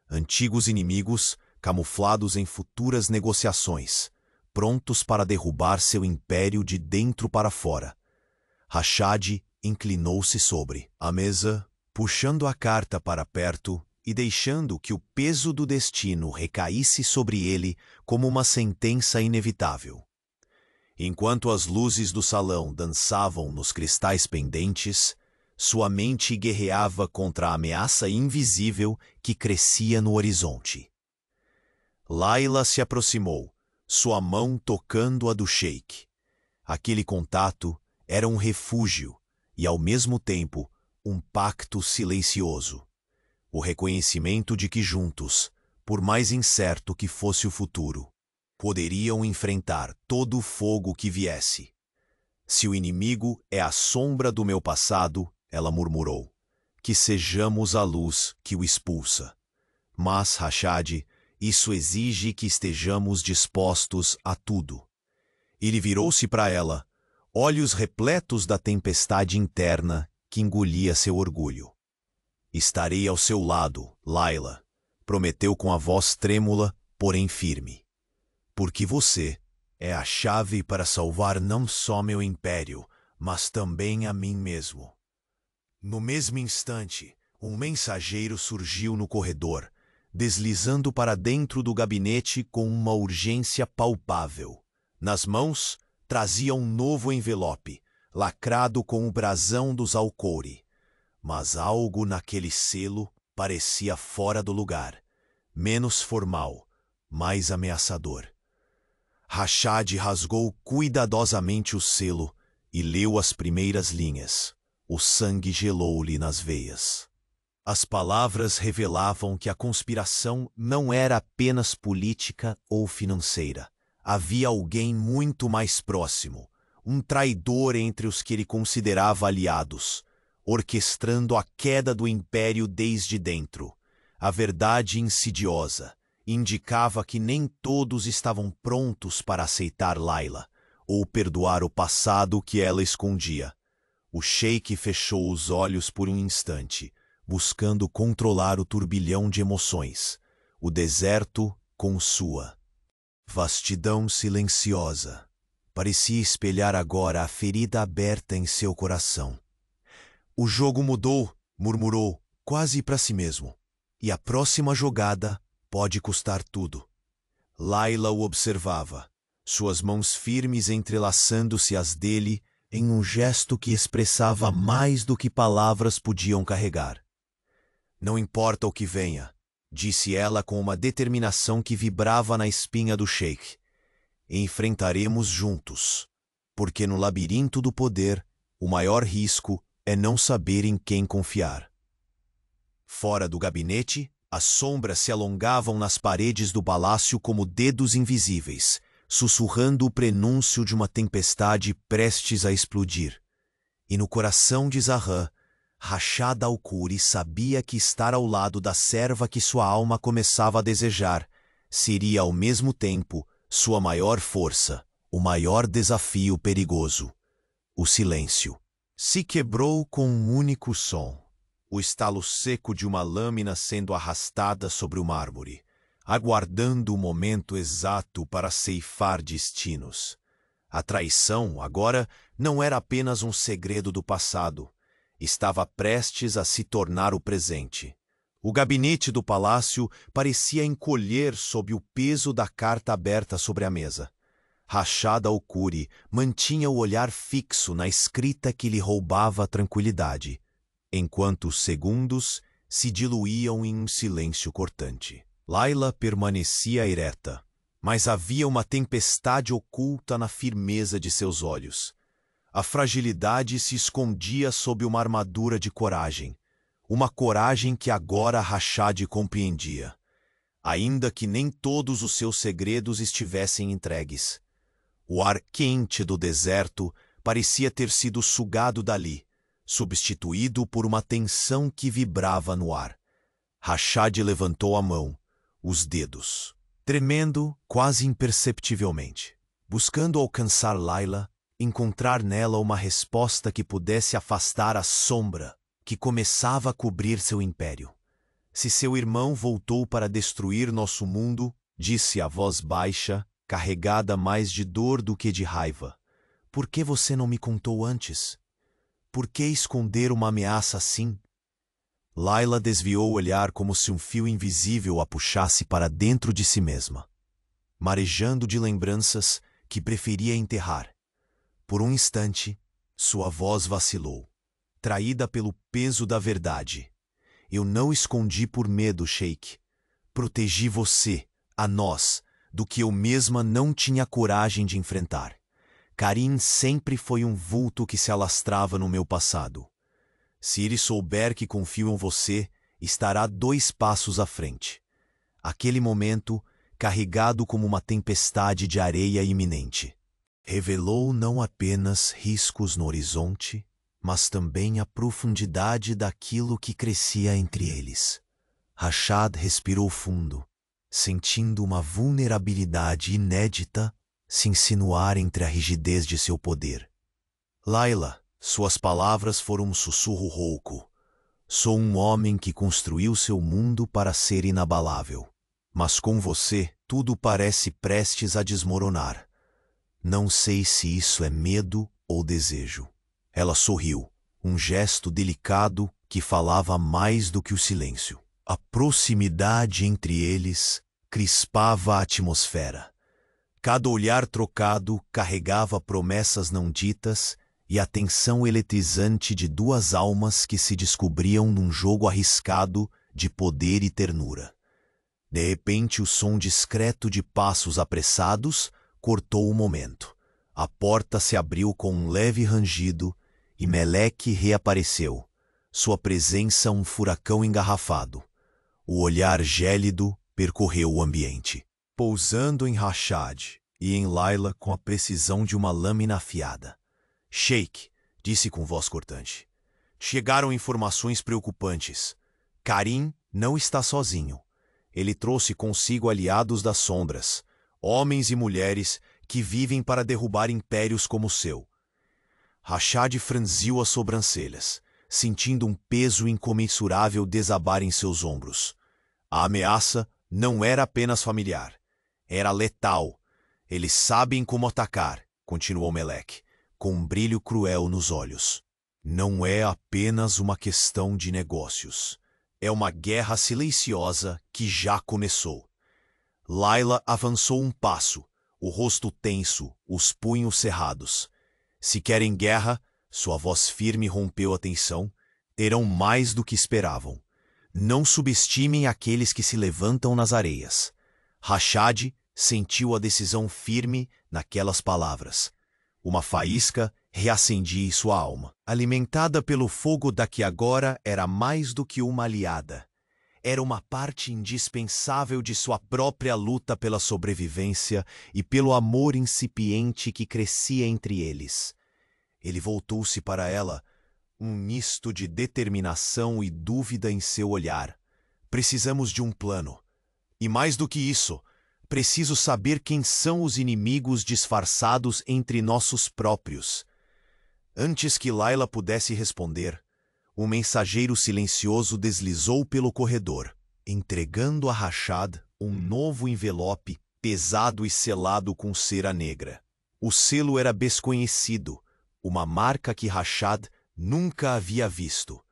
Speaker 1: Antigos inimigos, camuflados em futuras negociações, prontos para derrubar seu império de dentro para fora. Rashad inclinou-se sobre a mesa, puxando a carta para perto e deixando que o peso do destino recaísse sobre ele como uma sentença inevitável. Enquanto as luzes do salão dançavam nos cristais pendentes, sua mente guerreava contra a ameaça invisível que crescia no horizonte. Layla se aproximou, sua mão tocando a do sheik. Aquele contato era um refúgio e, ao mesmo tempo, um pacto silencioso. O reconhecimento de que juntos, por mais incerto que fosse o futuro, poderiam enfrentar todo o fogo que viesse. Se o inimigo é a sombra do meu passado, ela murmurou, que sejamos a luz que o expulsa. Mas, Rashad, isso exige que estejamos dispostos a tudo. Ele virou-se para ela, olhos repletos da tempestade interna que engolia seu orgulho. Estarei ao seu lado, Layla, prometeu com a voz trêmula, porém firme. Porque você é a chave para salvar não só meu império, mas também a mim mesmo. No mesmo instante, um mensageiro surgiu no corredor, deslizando para dentro do gabinete com uma urgência palpável. Nas mãos, trazia um novo envelope, lacrado com o brasão dos Alcouri. Mas algo naquele selo parecia fora do lugar, menos formal, mais ameaçador. Rashad rasgou cuidadosamente o selo e leu as primeiras linhas. O sangue gelou-lhe nas veias. As palavras revelavam que a conspiração não era apenas política ou financeira. Havia alguém muito mais próximo, um traidor entre os que ele considerava aliados, orquestrando a queda do império desde dentro. A verdade insidiosa indicava que nem todos estavam prontos para aceitar Layla ou perdoar o passado que ela escondia. O sheik fechou os olhos por um instante, buscando controlar o turbilhão de emoções. O deserto, com sua vastidão silenciosa, parecia espelhar agora a ferida aberta em seu coração. O jogo mudou, murmurou, quase para si mesmo. E a próxima jogada pode custar tudo. Layla o observava, suas mãos firmes entrelaçando-se às dele em um gesto que expressava mais do que palavras podiam carregar. Não importa o que venha, disse ela com uma determinação que vibrava na espinha do sheik. Enfrentaremos juntos, porque no labirinto do poder, o maior risco é não saber em quem confiar. Fora do gabinete, as sombras se alongavam nas paredes do palácio como dedos invisíveis, sussurrando o prenúncio de uma tempestade prestes a explodir. E no coração de Zahran, Rashad Alcouri sabia que estar ao lado da serva que sua alma começava a desejar seria ao mesmo tempo sua maior força, o maior desafio perigoso. O silêncio se quebrou com um único som, o estalo seco de uma lâmina sendo arrastada sobre o mármore, aguardando o momento exato para ceifar destinos. A traição, agora, não era apenas um segredo do passado. Estava prestes a se tornar o presente. O gabinete do palácio parecia encolher sob o peso da carta aberta sobre a mesa. Rashad Alcouri mantinha o olhar fixo na escrita que lhe roubava a tranquilidade, enquanto os segundos se diluíam em um silêncio cortante. Layla permanecia ereta, mas havia uma tempestade oculta na firmeza de seus olhos. A fragilidade se escondia sob uma armadura de coragem, uma coragem que agora Rashad compreendia, ainda que nem todos os seus segredos estivessem entregues. O ar quente do deserto parecia ter sido sugado dali, substituído por uma tensão que vibrava no ar. Rashad levantou a mão, os dedos, tremendo quase imperceptivelmente, buscando alcançar Layla, encontrar nela uma resposta que pudesse afastar a sombra que começava a cobrir seu império. Se seu irmão voltou para destruir nosso mundo, disse a voz baixa, carregada mais de dor do que de raiva, por que você não me contou antes? Por que esconder uma ameaça assim? Layla desviou o olhar como se um fio invisível a puxasse para dentro de si mesma, marejando de lembranças que preferia enterrar. Por um instante, sua voz vacilou, traída pelo peso da verdade. Eu não escondi por medo, sheik. Protegi você, a nós, do que eu mesma não tinha coragem de enfrentar. Karim sempre foi um vulto que se alastrava no meu passado. Se ele souber que confio em você, estará 2 passos à frente. Aquele momento, carregado como uma tempestade de areia iminente, revelou não apenas riscos no horizonte, mas também a profundidade daquilo que crescia entre eles. Rashad respirou fundo, sentindo uma vulnerabilidade inédita se insinuar entre a rigidez de seu poder. Layla, suas palavras foram um sussurro rouco. Sou um homem que construiu seu mundo para ser inabalável. Mas com você, tudo parece prestes a desmoronar. Não sei se isso é medo ou desejo. Ela sorriu, um gesto delicado que falava mais do que o silêncio. A proximidade entre eles crispava a atmosfera. Cada olhar trocado carregava promessas não ditas e a tensão eletrizante de duas almas que se descobriam num jogo arriscado de poder e ternura. De repente, o som discreto de passos apressados cortou o momento. A porta se abriu com um leve rangido e Meleque reapareceu, sua presença um furacão engarrafado. O olhar gélido percorreu o ambiente, pousando em Rashad e em Layla com a precisão de uma lâmina afiada. Sheik, disse com voz cortante. Chegaram informações preocupantes. Karim não está sozinho. Ele trouxe consigo aliados das sombras, homens e mulheres que vivem para derrubar impérios como o seu. Rashad franziu as sobrancelhas, sentindo um peso incomensurável desabar em seus ombros. A ameaça não era apenas familiar. Era letal. Eles sabem como atacar, continuou Meleque, com um brilho cruel nos olhos. Não é apenas uma questão de negócios. É uma guerra silenciosa que já começou. Layla avançou um passo, o rosto tenso, os punhos cerrados. Se querem guerra, sua voz firme rompeu a tensão, terão mais do que esperavam. Não subestimem aqueles que se levantam nas areias. Rashad sentiu a decisão firme naquelas palavras. Uma faísca reacendia em sua alma. Alimentada pelo fogo da que agora era mais do que uma aliada. Era uma parte indispensável de sua própria luta pela sobrevivência e pelo amor incipiente que crescia entre eles. Ele voltou-se para ela, um misto de determinação e dúvida em seu olhar. Precisamos de um plano. E mais do que isso, preciso saber quem são os inimigos disfarçados entre nossos próprios. Antes que Layla pudesse responder, um mensageiro silencioso deslizou pelo corredor, entregando a Rashad um novo envelope pesado e selado com cera negra. O selo era desconhecido, uma marca que Rashad nunca havia visto.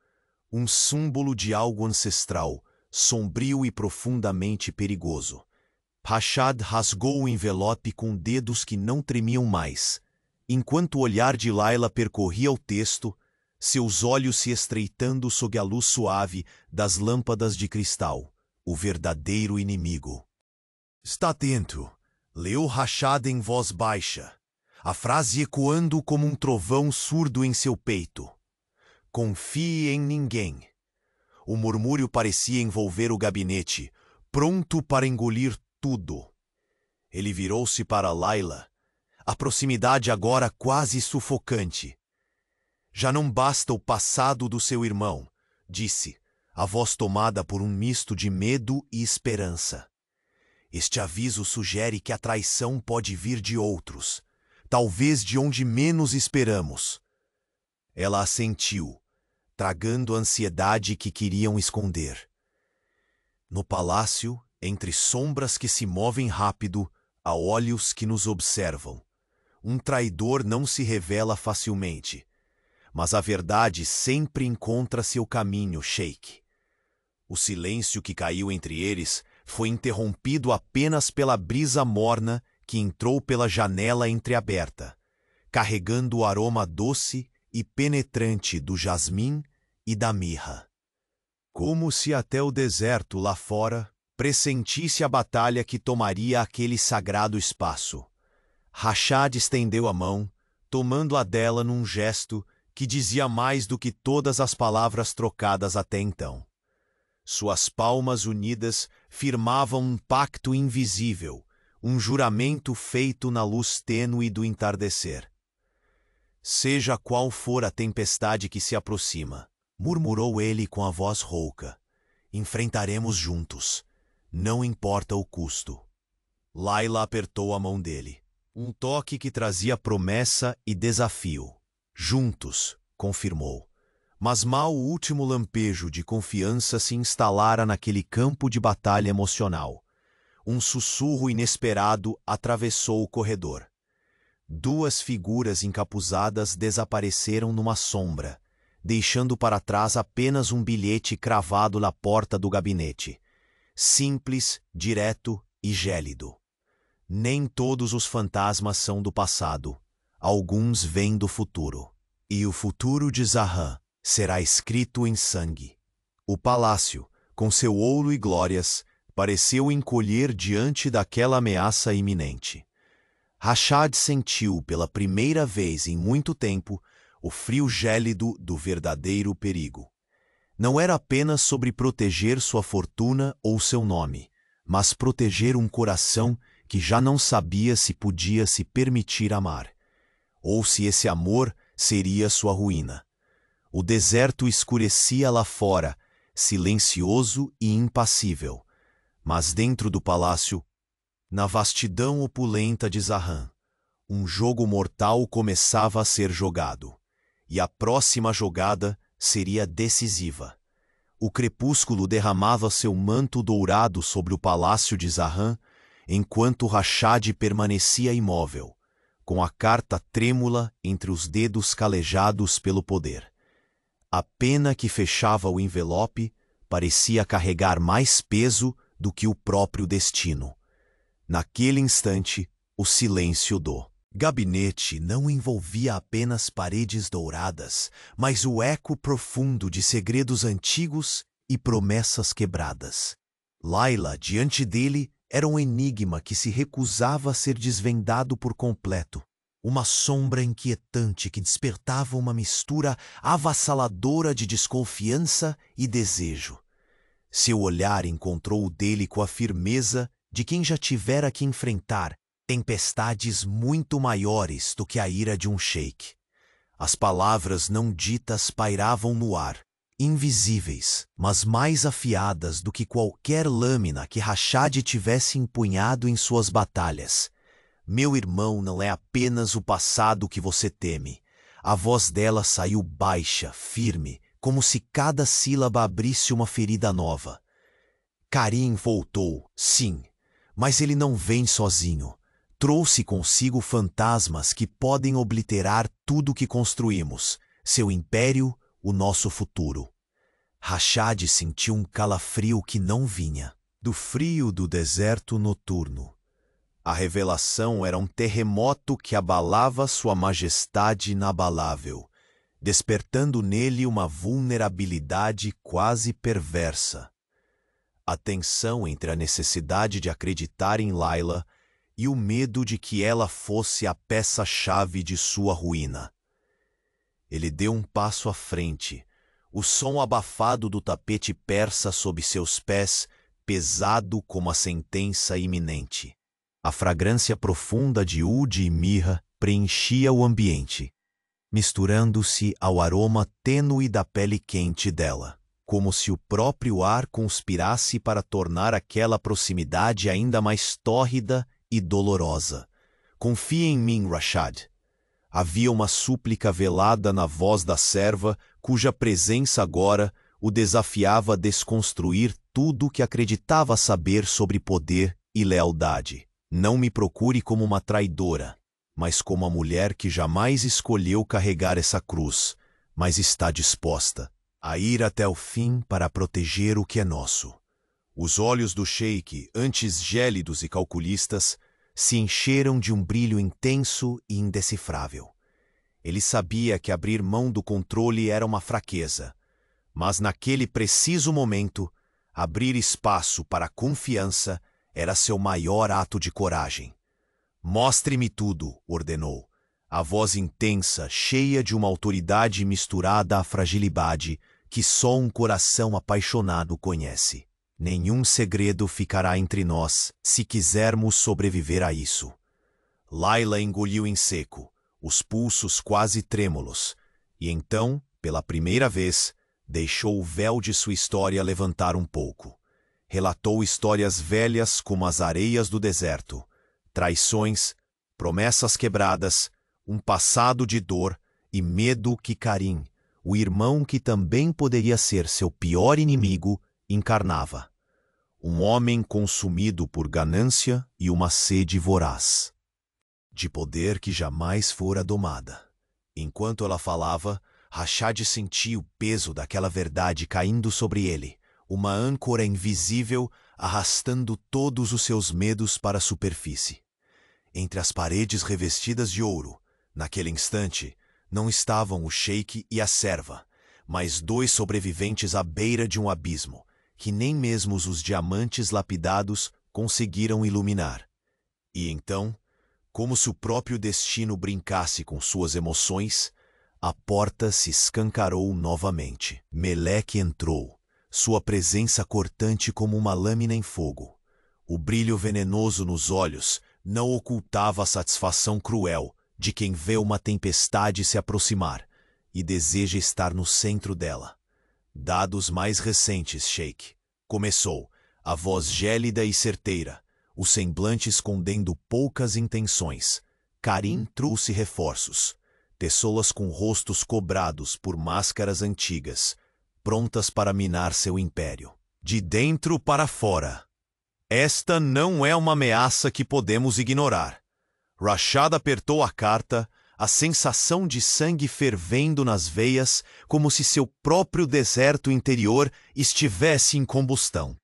Speaker 1: Um símbolo de algo ancestral, sombrio e profundamente perigoso. Rashad rasgou o envelope com dedos que não tremiam mais. Enquanto o olhar de Layla percorria o texto, seus olhos se estreitando sob a luz suave das lâmpadas de cristal, o verdadeiro inimigo. Está atento, leu Rashad em voz baixa, a frase ecoando como um trovão surdo em seu peito. Confie em ninguém. O murmúrio parecia envolver o gabinete, pronto para engolir tudo. Ele virou-se para Layla, a proximidade agora quase sufocante. Já não basta o passado do seu irmão, disse, a voz tomada por um misto de medo e esperança. Este aviso sugere que a traição pode vir de outros, talvez de onde menos esperamos. Ela assentiu, tragando a ansiedade que queriam esconder. No palácio, entre sombras que se movem rápido, há olhos que nos observam. Um traidor não se revela facilmente, mas a verdade sempre encontra seu caminho, Sheik. O silêncio que caiu entre eles foi interrompido apenas pela brisa morna que entrou pela janela entreaberta, carregando o aroma doce e penetrante do jasmim e da mirra. Como se até o deserto lá fora pressentisse a batalha que tomaria aquele sagrado espaço. Rashad estendeu a mão, tomando a dela num gesto que dizia mais do que todas as palavras trocadas até então. Suas palmas unidas firmavam um pacto invisível, um juramento feito na luz tênue do entardecer. Seja qual for a tempestade que se aproxima, murmurou ele com a voz rouca, enfrentaremos juntos, não importa o custo. Layla apertou a mão dele, um toque que trazia promessa e desafio. Juntos, confirmou. Mas mal o último lampejo de confiança se instalara naquele campo de batalha emocional. Um sussurro inesperado atravessou o corredor. Duas figuras encapuzadas desapareceram numa sombra, deixando para trás apenas um bilhete cravado na porta do gabinete. Simples, direto e gélido. Nem todos os fantasmas são do passado. Alguns vêm do futuro. E o futuro de Zahran será escrito em sangue. O palácio, com seu ouro e glórias, pareceu encolher diante daquela ameaça iminente. Rashad sentiu pela primeira vez em muito tempo o frio gélido do verdadeiro perigo. Não era apenas sobre proteger sua fortuna ou seu nome, mas proteger um coração que já não sabia se podia se permitir amar, ou se esse amor seria sua ruína. O deserto escurecia lá fora, silencioso e impassível, mas dentro do palácio, na vastidão opulenta de Zahran, um jogo mortal começava a ser jogado, e a próxima jogada seria decisiva. O crepúsculo derramava seu manto dourado sobre o palácio de Zahran, enquanto Rashad permanecia imóvel, com a carta trêmula entre os dedos calejados pelo poder. A pena que fechava o envelope parecia carregar mais peso do que o próprio destino. Naquele instante, o silêncio do gabinete não envolvia apenas paredes douradas, mas o eco profundo de segredos antigos e promessas quebradas. Layla, diante dele, era um enigma que se recusava a ser desvendado por completo. Uma sombra inquietante que despertava uma mistura avassaladora de desconfiança e desejo. Seu olhar encontrou o dele com a firmeza de quem já tivera que enfrentar tempestades muito maiores do que a ira de um sheik. As palavras não ditas pairavam no ar, invisíveis, mas mais afiadas do que qualquer lâmina que Rashad tivesse empunhado em suas batalhas. Meu irmão não é apenas o passado que você teme. A voz dela saiu baixa, firme, como se cada sílaba abrisse uma ferida nova. Karim voltou, sim, mas ele não vem sozinho. Trouxe consigo fantasmas que podem obliterar tudo que construímos, seu império, o nosso futuro. Rashad sentiu um calafrio que não vinha do frio do deserto noturno. A revelação era um terremoto que abalava sua majestade inabalável, despertando nele uma vulnerabilidade quase perversa. A tensão entre a necessidade de acreditar em Layla e o medo de que ela fosse a peça-chave de sua ruína. Ele deu um passo à frente, o som abafado do tapete persa sob seus pés, pesado como a sentença iminente. A fragrância profunda de úde e mirra preenchia o ambiente, misturando-se ao aroma tênue da pele quente dela, como se o próprio ar conspirasse para tornar aquela proximidade ainda mais tórrida e dolorosa. Confie em mim, Rashad. Havia uma súplica velada na voz da serva, cuja presença agora o desafiava a desconstruir tudo o que acreditava saber sobre poder e lealdade. Não me procure como uma traidora, mas como a mulher que jamais escolheu carregar essa cruz, mas está disposta a ir até o fim para proteger o que é nosso. Os olhos do sheik, antes gélidos e calculistas, se encheram de um brilho intenso e indecifrável. Ele sabia que abrir mão do controle era uma fraqueza, mas naquele preciso momento, abrir espaço para a confiança era seu maior ato de coragem. Mostre-me tudo, ordenou. A voz intensa, cheia de uma autoridade misturada à fragilidade que só um coração apaixonado conhece. Nenhum segredo ficará entre nós se quisermos sobreviver a isso. Layla engoliu em seco, os pulsos quase trêmulos, e então, pela primeira vez, deixou o véu de sua história levantar um pouco. Relatou histórias velhas como as areias do deserto, traições, promessas quebradas, um passado de dor e medo que Karim, o irmão que também poderia ser seu pior inimigo encarnava. Um homem consumido por ganância e uma sede voraz, de poder que jamais fora domada. Enquanto ela falava, Rashad sentia o peso daquela verdade caindo sobre ele, uma âncora invisível arrastando todos os seus medos para a superfície. Entre as paredes revestidas de ouro, naquele instante, não estavam o sheik e a serva, mas dois sobreviventes à beira de um abismo, que nem mesmo os diamantes lapidados conseguiram iluminar. E então, como se o próprio destino brincasse com suas emoções, a porta se escancarou novamente. Meleque entrou, sua presença cortante como uma lâmina em fogo. O brilho venenoso nos olhos não ocultava a satisfação cruel de quem vê uma tempestade se aproximar e deseja estar no centro dela. Dados mais recentes, Sheik. Começou, a voz gélida e certeira, o semblante escondendo poucas intenções. Karim trouxe reforços. Pessoas com rostos cobrados por máscaras antigas, prontas para minar seu império. De dentro para fora. Esta não é uma ameaça que podemos ignorar. Rashad apertou a carta, a sensação de sangue fervendo nas veias, como se seu próprio deserto interior estivesse em combustão.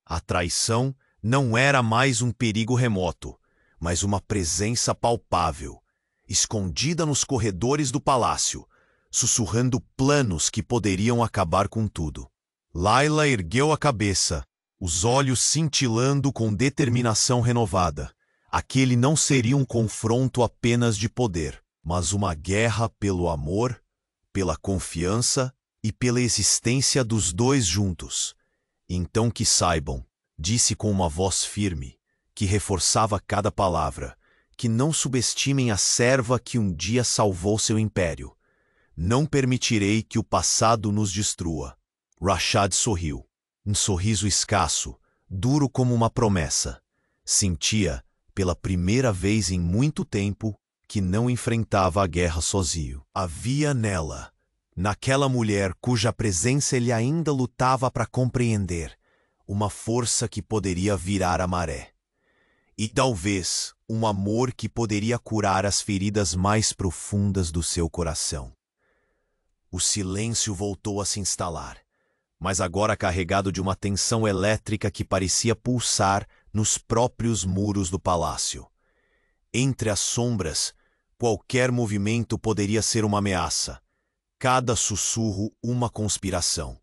Speaker 1: A traição não era mais um perigo remoto, mas uma presença palpável, escondida nos corredores do palácio, sussurrando planos que poderiam acabar com tudo. Layla ergueu a cabeça, os olhos cintilando com determinação renovada. Aquele não seria um confronto apenas de poder, mas uma guerra pelo amor, pela confiança e pela existência dos dois juntos. Então que saibam, disse com uma voz firme, que reforçava cada palavra, que não subestimem a serva que um dia salvou seu império. Não permitirei que o passado nos destrua. Rashad sorriu. Um sorriso escasso, duro como uma promessa. Sentia, pela primeira vez em muito tempo, que não enfrentava a guerra sozinho. Havia nela, naquela mulher cuja presença ele ainda lutava para compreender, uma força que poderia virar a maré. E talvez um amor que poderia curar as feridas mais profundas do seu coração. O silêncio voltou a se instalar, mas agora carregado de uma tensão elétrica que parecia pulsar nos próprios muros do palácio. Entre as sombras, qualquer movimento poderia ser uma ameaça, cada sussurro uma conspiração.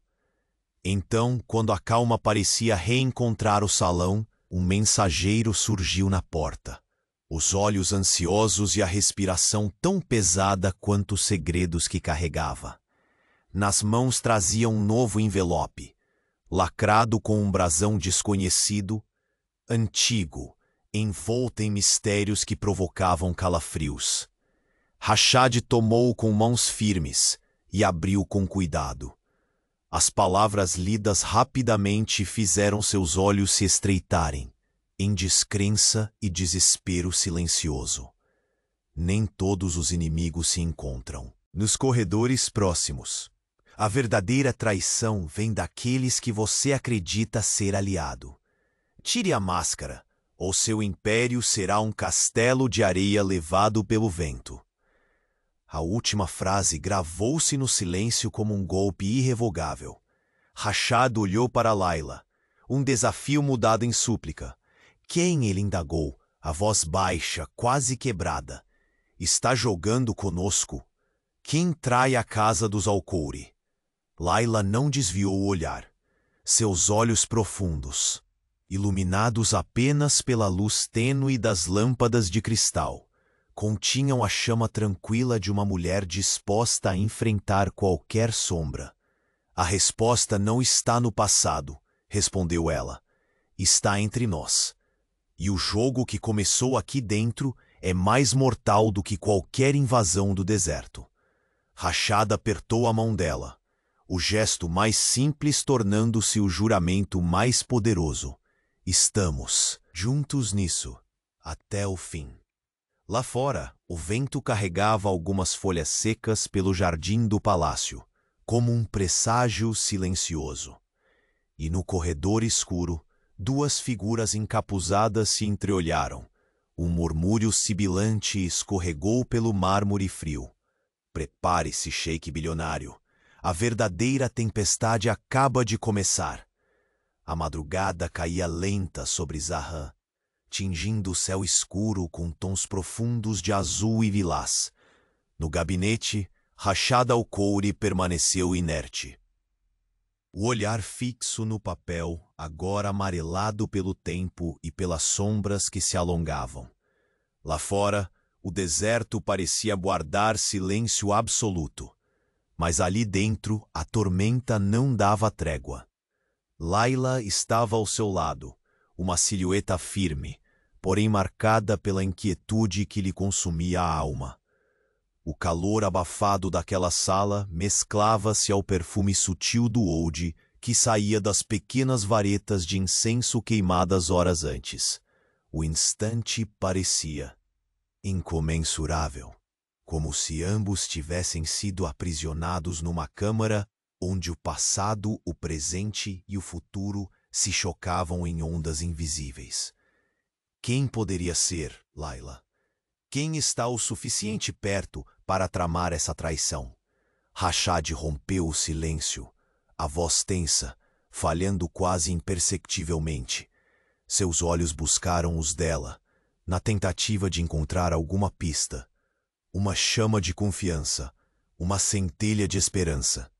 Speaker 1: Então, quando a calma parecia reencontrar o salão, um mensageiro surgiu na porta, os olhos ansiosos e a respiração tão pesada quanto os segredos que carregava. Nas mãos trazia um novo envelope, lacrado com um brasão desconhecido, antigo, envolto em mistérios que provocavam calafrios. Rashad tomou-o com mãos firmes e abriu com cuidado. As palavras lidas rapidamente fizeram seus olhos se estreitarem, em descrença e desespero silencioso. Nem todos os inimigos se encontram. Nos corredores próximos, a verdadeira traição vem daqueles que você acredita ser aliado. Tire a máscara, ou seu império será um castelo de areia levado pelo vento. A última frase gravou-se no silêncio como um golpe irrevogável. Rashad olhou para Layla, um desafio mudado em súplica. Quem, ele indagou, a voz baixa, quase quebrada. Está jogando conosco? Quem trai a casa dos Alcoure? Layla não desviou o olhar. Seus olhos profundos, iluminados apenas pela luz tênue das lâmpadas de cristal, continham a chama tranquila de uma mulher disposta a enfrentar qualquer sombra. A resposta não está no passado, respondeu ela. Está entre nós. E o jogo que começou aqui dentro é mais mortal do que qualquer invasão do deserto. Rashad apertou a mão dela, o gesto mais simples tornando-se o juramento mais poderoso. Estamos juntos nisso, até o fim. Lá fora, o vento carregava algumas folhas secas pelo jardim do palácio. como um presságio silencioso. E no corredor escuro, duas figuras encapuzadas se entreolharam. Um murmúrio sibilante escorregou pelo mármore frio. Prepare-se, Sheik bilionário. A verdadeira tempestade acaba de começar. A madrugada caía lenta sobre Zahan, tingindo o céu escuro com tons profundos de azul e lilás. No gabinete, Rashad Al-Khoury permaneceu inerte. O olhar fixo no papel, agora amarelado pelo tempo e pelas sombras que se alongavam. Lá fora, o deserto parecia guardar silêncio absoluto. Mas ali dentro, a tormenta não dava trégua. Layla estava ao seu lado, uma silhueta firme, porém marcada pela inquietude que lhe consumia a alma. O calor abafado daquela sala mesclava-se ao perfume sutil do oude que saía das pequenas varetas de incenso queimadas horas antes. O instante parecia incomensurável, como se ambos tivessem sido aprisionados numa câmara onde o passado, o presente e o futuro se chocavam em ondas invisíveis. Quem poderia ser, Layla? Quem está o suficiente perto para tramar essa traição? Rashad rompeu o silêncio, a voz tensa, falhando quase imperceptivelmente. Seus olhos buscaram os dela, na tentativa de encontrar alguma pista. Uma chama de confiança, uma centelha de esperança.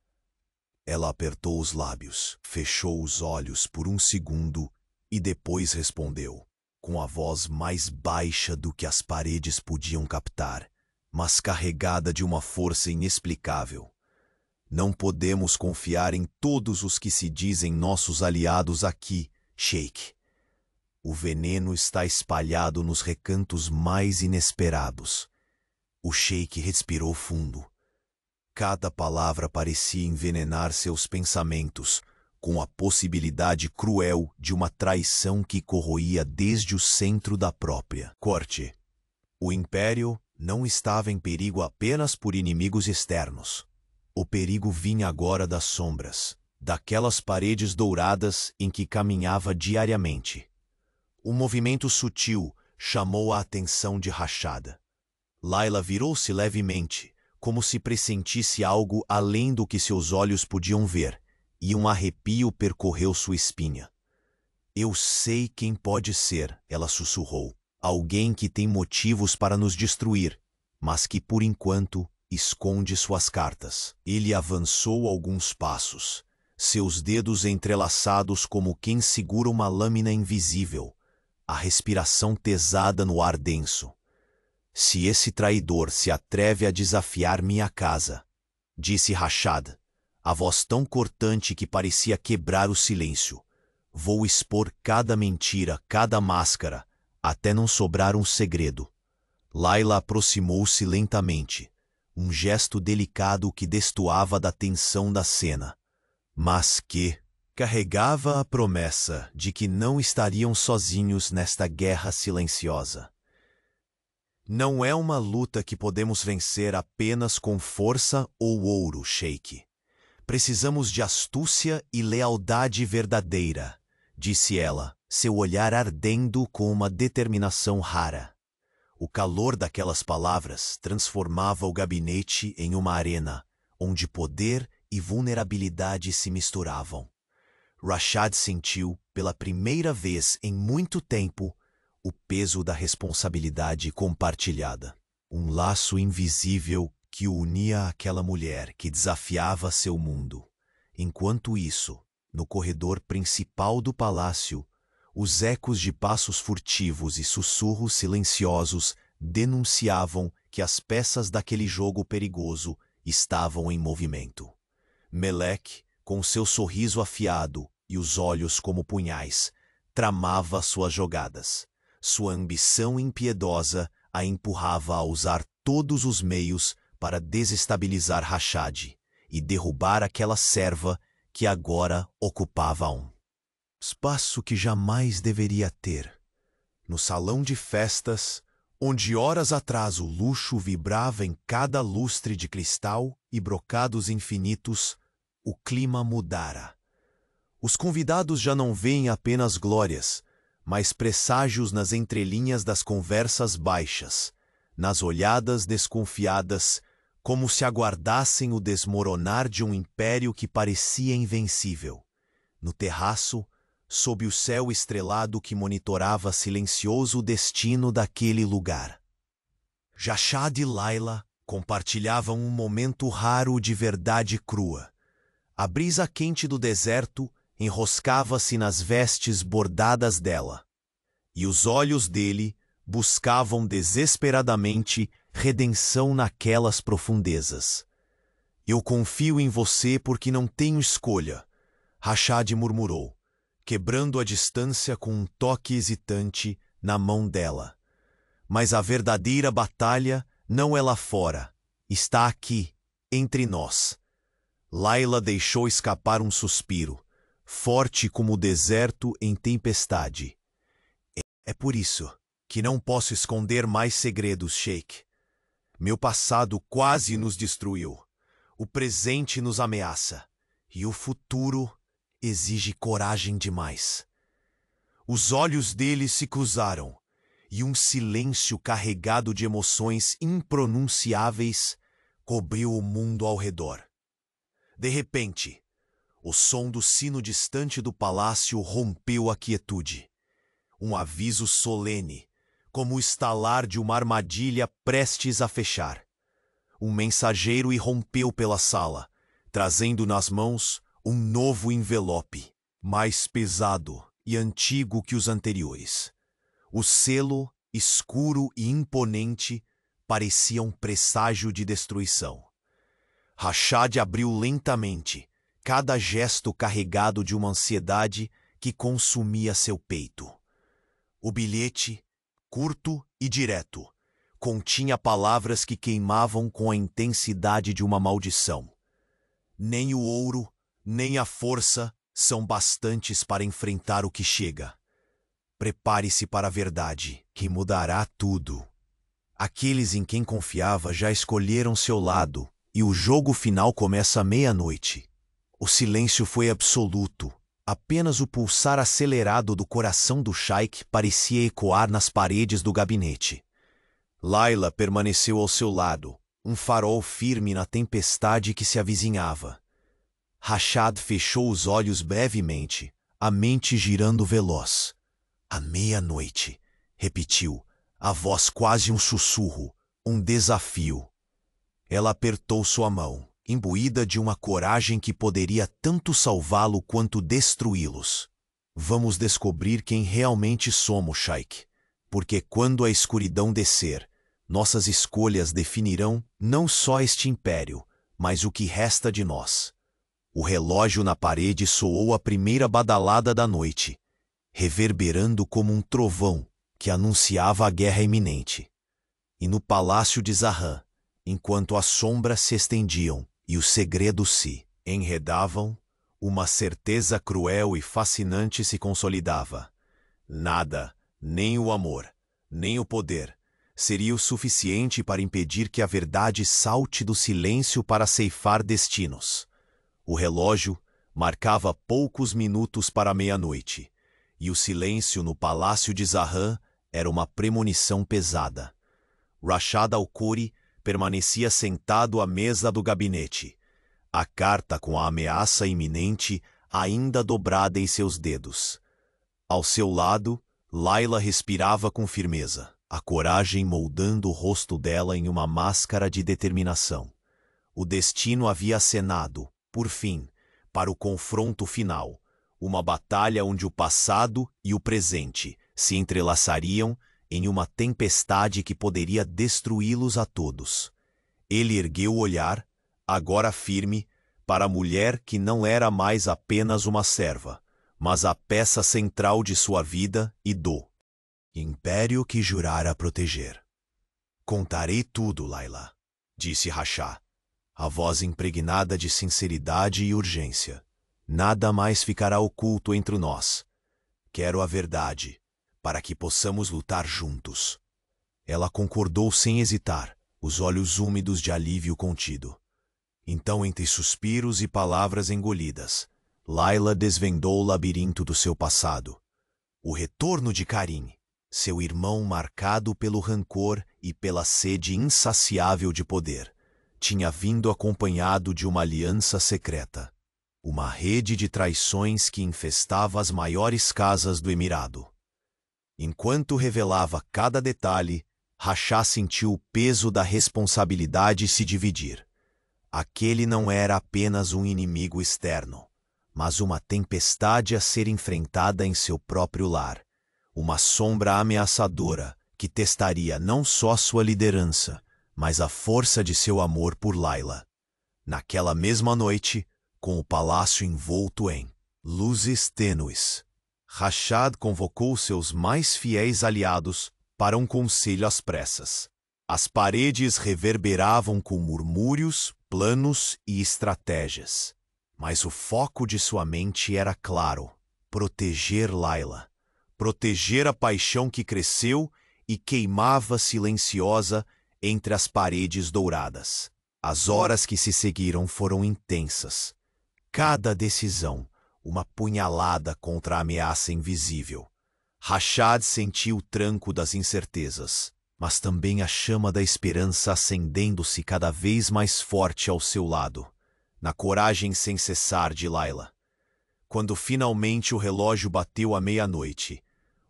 Speaker 1: Ela apertou os lábios, fechou os olhos por um segundo e depois respondeu, com a voz mais baixa do que as paredes podiam captar, mas carregada de uma força inexplicável. Não podemos confiar em todos os que se dizem nossos aliados aqui, Sheik. O veneno está espalhado nos recantos mais inesperados. O Sheik respirou fundo. Cada palavra parecia envenenar seus pensamentos, com a possibilidade cruel de uma traição que corroía desde o centro da própria corte. O Império não estava em perigo apenas por inimigos externos. O perigo vinha agora das sombras, daquelas paredes douradas em que caminhava diariamente. Um movimento sutil chamou a atenção de Rashad. Layla virou-se levemente, como se pressentisse algo além do que seus olhos podiam ver, e um arrepio percorreu sua espinha. Eu sei quem pode ser, ela sussurrou. Alguém que tem motivos para nos destruir, mas que, por enquanto, esconde suas cartas. Ele avançou alguns passos, seus dedos entrelaçados como quem segura uma lâmina invisível, a respiração pesada no ar denso. Se esse traidor se atreve a desafiar minha casa, disse Rashad, a voz tão cortante que parecia quebrar o silêncio, vou expor cada mentira, cada máscara, até não sobrar um segredo. Layla aproximou-se lentamente, um gesto delicado que destoava da tensão da cena, mas que carregava a promessa de que não estariam sozinhos nesta guerra silenciosa. Não é uma luta que podemos vencer apenas com força ou ouro, Sheik. Precisamos de astúcia e lealdade verdadeira, disse ela, seu olhar ardendo com uma determinação rara. O calor daquelas palavras transformava o gabinete em uma arena, onde poder e vulnerabilidade se misturavam. Rashad sentiu, pela primeira vez em muito tempo, o peso da responsabilidade compartilhada. Um laço invisível que o unia àquela mulher que desafiava seu mundo. Enquanto isso, no corredor principal do palácio, os ecos de passos furtivos e sussurros silenciosos denunciavam que as peças daquele jogo perigoso estavam em movimento. Melek, com seu sorriso afiado e os olhos como punhais, tramava suas jogadas. Sua ambição impiedosa a empurrava a usar todos os meios para desestabilizar Rashad e derrubar aquela serva que agora ocupava um espaço que jamais deveria ter. No salão de festas, Onde horas atrás o luxo vibrava em cada lustre de cristal e brocados infinitos, o clima mudara. Os convidados já não veem apenas glórias, mas presságios nas entrelinhas das conversas baixas, nas olhadas desconfiadas, como se aguardassem o desmoronar de um império que parecia invencível. No terraço, sob o céu estrelado que monitorava silencioso o destino daquele lugar. Rashad e Layla compartilhavam um momento raro de verdade crua. A brisa quente do deserto enroscava-se nas vestes bordadas dela, e os olhos dele buscavam desesperadamente redenção naquelas profundezas. Eu confio em você porque não tenho escolha, Rashad murmurou, quebrando a distância com um toque hesitante na mão dela. Mas a verdadeira batalha não é lá fora, está aqui, entre nós. Layla deixou escapar um suspiro, forte como o deserto em tempestade. É por isso que não posso esconder mais segredos, Sheikh. Meu passado quase nos destruiu. O presente nos ameaça. E o futuro exige coragem demais. Os olhos dele se cruzaram, e um silêncio carregado de emoções impronunciáveis cobriu o mundo ao redor. De repente, o som do sino distante do palácio rompeu a quietude. Um aviso solene, como o estalar de uma armadilha prestes a fechar. Um mensageiro irrompeu pela sala, trazendo nas mãos um novo envelope, mais pesado e antigo que os anteriores. O selo, escuro e imponente, parecia um presságio de destruição. Rashad abriu lentamente, cada gesto carregado de uma ansiedade que consumia seu peito. O bilhete, curto e direto, continha palavras que queimavam com a intensidade de uma maldição. Nem o ouro, nem a força são bastantes para enfrentar o que chega. Prepare-se para a verdade, que mudará tudo. Aqueles em quem confiava já escolheram seu lado, e o jogo final começa à meia-noite. O silêncio foi absoluto. Apenas o pulsar acelerado do coração do Sheikh parecia ecoar nas paredes do gabinete. Layla permaneceu ao seu lado, um farol firme na tempestade que se avizinhava. Rashad fechou os olhos brevemente, a mente girando veloz. À meia-noite, repetiu, a voz quase um sussurro, um desafio. Ela apertou sua mão, imbuída de uma coragem que poderia tanto salvá-lo quanto destruí-los. Vamos descobrir quem realmente somos, Sheikh, porque quando a escuridão descer, nossas escolhas definirão não só este império, mas o que resta de nós. O relógio na parede soou a primeira badalada da noite, reverberando como um trovão que anunciava a guerra iminente. E no palácio de Zahran, enquanto as sombras se estendiam e os segredos se enredavam, uma certeza cruel e fascinante se consolidava. Nada, nem o amor, nem o poder, seria o suficiente para impedir que a verdade salte do silêncio para ceifar destinos. O relógio marcava poucos minutos para a meia-noite, e o silêncio no palácio de Zahran era uma premonição pesada. Rashad al-Khoury permanecia sentado à mesa do gabinete, a carta com a ameaça iminente ainda dobrada em seus dedos. Ao seu lado, Layla respirava com firmeza, a coragem moldando o rosto dela em uma máscara de determinação. O destino havia acenado, por fim, para o confronto final, uma batalha onde o passado e o presente se entrelaçariam em uma tempestade que poderia destruí-los a todos. Ele ergueu o olhar, agora firme, para a mulher que não era mais apenas uma serva, mas a peça central de sua vida e do império que jurara proteger. Contarei tudo, Layla, disse Rashad, a voz impregnada de sinceridade e urgência. Nada mais ficará oculto entre nós. Quero a verdade, para que possamos lutar juntos. Ela concordou sem hesitar, os olhos úmidos de alívio contido. Então, entre suspiros e palavras engolidas, Layla desvendou o labirinto do seu passado. O retorno de Karim, seu irmão marcado pelo rancor e pela sede insaciável de poder, tinha vindo acompanhado de uma aliança secreta. Uma rede de traições que infestava as maiores casas do Emirado. Enquanto revelava cada detalhe, Rachá sentiu o peso da responsabilidade se dividir. Aquele não era apenas um inimigo externo, mas uma tempestade a ser enfrentada em seu próprio lar. Uma sombra ameaçadora que testaria não só sua liderança, mas a força de seu amor por Layla. Naquela mesma noite, com o palácio envolto em luzes tênues, Rashad convocou seus mais fiéis aliados para um conselho às pressas. As paredes reverberavam com murmúrios, planos e estratégias. Mas o foco de sua mente era claro: proteger Layla. Proteger a paixão que cresceu e queimava silenciosa entre as paredes douradas. As horas que se seguiram foram intensas. Cada decisão, uma punhalada contra a ameaça invisível. Rashad sentiu o tranco das incertezas, mas também a chama da esperança acendendo-se cada vez mais forte ao seu lado, na coragem sem cessar de Layla. Quando finalmente o relógio bateu à meia-noite,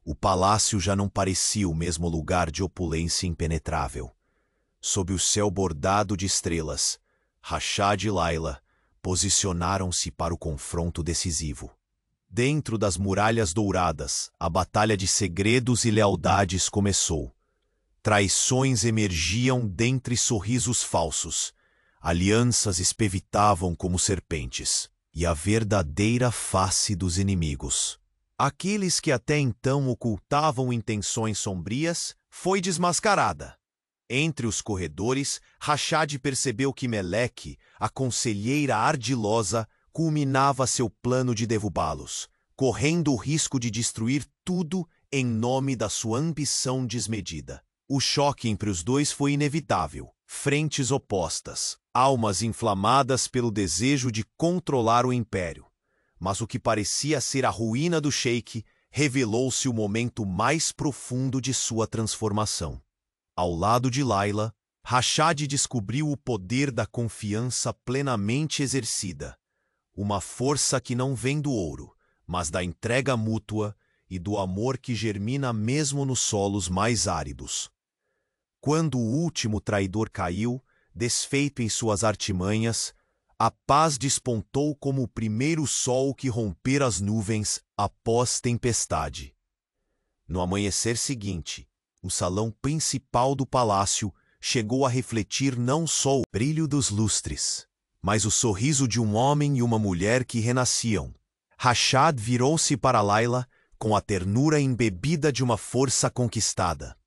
Speaker 1: o palácio já não parecia o mesmo lugar de opulência impenetrável. Sob o céu bordado de estrelas, Rashad e Layla posicionaram-se para o confronto decisivo. Dentro das muralhas douradas, a batalha de segredos e lealdades começou. Traições emergiam dentre sorrisos falsos, alianças espevitavam como serpentes, e a verdadeira face dos inimigos, aqueles que até então ocultavam intenções sombrias, foi desmascarada. Entre os corredores, Rashad percebeu que Meleque, a conselheira ardilosa, culminava seu plano de derrubá-los, correndo o risco de destruir tudo em nome da sua ambição desmedida. O choque entre os dois foi inevitável. Frentes opostas, almas inflamadas pelo desejo de controlar o império. Mas o que parecia ser a ruína do sheik revelou-se o momento mais profundo de sua transformação. Ao lado de Layla, Rashad descobriu o poder da confiança plenamente exercida. Uma força que não vem do ouro, mas da entrega mútua e do amor que germina mesmo nos solos mais áridos. Quando o último traidor caiu, desfeito em suas artimanhas, a paz despontou como o primeiro sol que romper as nuvens após tempestade. No amanhecer seguinte, o salão principal do palácio chegou a refletir não só o brilho dos lustres, mas o sorriso de um homem e uma mulher que renasciam. Rashad virou-se para Layla com a ternura embebida de uma força conquistada.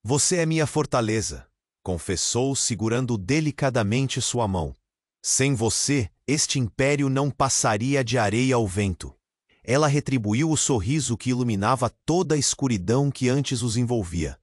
Speaker 1: "Você é minha fortaleza", confessou segurando delicadamente sua mão. "Sem você, este império não passaria de areia ao vento." Ela retribuiu o sorriso que iluminava toda a escuridão que antes os envolvia.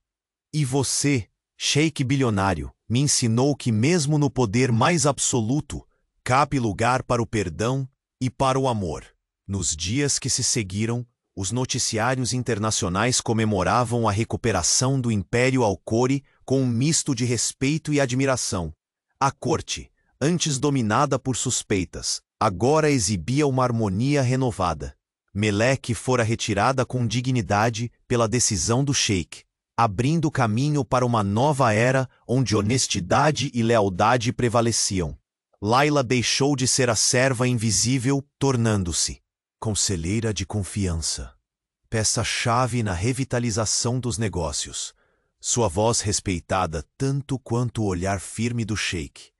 Speaker 1: "E você, sheik bilionário, me ensinou que mesmo no poder mais absoluto, cabe lugar para o perdão e para o amor." Nos dias que se seguiram, os noticiários internacionais comemoravam a recuperação do Império Alcori com um misto de respeito e admiração. A corte, antes dominada por suspeitas, agora exibia uma harmonia renovada. Meleque fora retirada com dignidade pela decisão do sheik, abrindo caminho para uma nova era onde honestidade e lealdade prevaleciam. Layla deixou de ser a serva invisível, tornando-se conselheira de confiança, peça-chave na revitalização dos negócios, sua voz respeitada tanto quanto o olhar firme do sheik.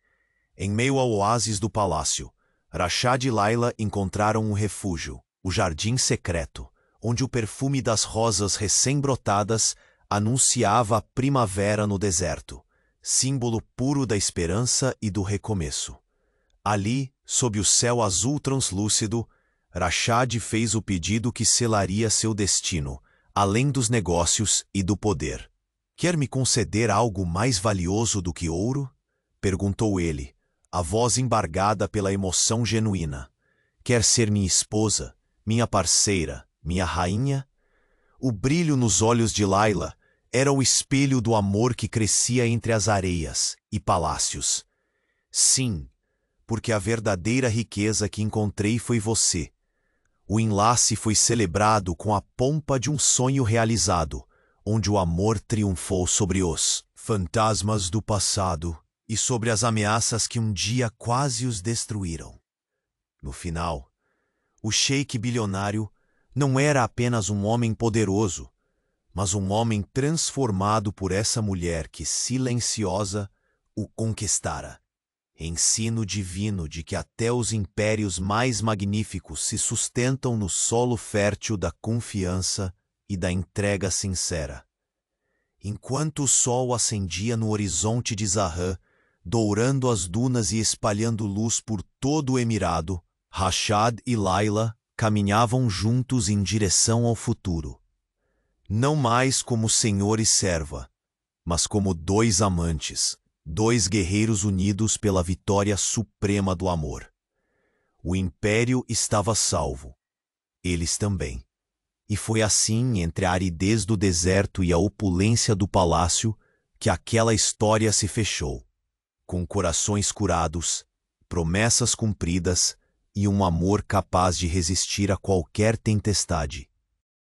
Speaker 1: Em meio ao oásis do palácio, Rashad e Layla encontraram um refúgio, o jardim secreto, onde o perfume das rosas recém-brotadas anunciava a primavera no deserto, símbolo puro da esperança e do recomeço. Ali, sob o céu azul translúcido, Rashad fez o pedido que selaria seu destino, além dos negócios e do poder. Quer me conceder algo mais valioso do que ouro? Perguntou ele, a voz embargada pela emoção genuína. Quer ser minha esposa, minha parceira, minha rainha? O brilho nos olhos de Laila era o espelho do amor que crescia entre as areias e palácios. Sim, porque a verdadeira riqueza que encontrei foi você. O enlace foi celebrado com a pompa de um sonho realizado, onde o amor triunfou sobre os fantasmas do passado e sobre as ameaças que um dia quase os destruíram. No final, o sheik bilionário não era apenas um homem poderoso, mas um homem transformado por essa mulher que, silenciosa, o conquistara. Ensino divino de que até os impérios mais magníficos se sustentam no solo fértil da confiança e da entrega sincera. Enquanto o sol ascendia no horizonte de Zahran, dourando as dunas e espalhando luz por todo o emirado, Rashad e Laila caminhavam juntos em direção ao futuro. Não mais como senhor e serva, mas como dois amantes, dois guerreiros unidos pela vitória suprema do amor. O império estava salvo, eles também. E foi assim, entre a aridez do deserto e a opulência do palácio, que aquela história se fechou, com corações curados, promessas cumpridas e um amor capaz de resistir a qualquer tempestade.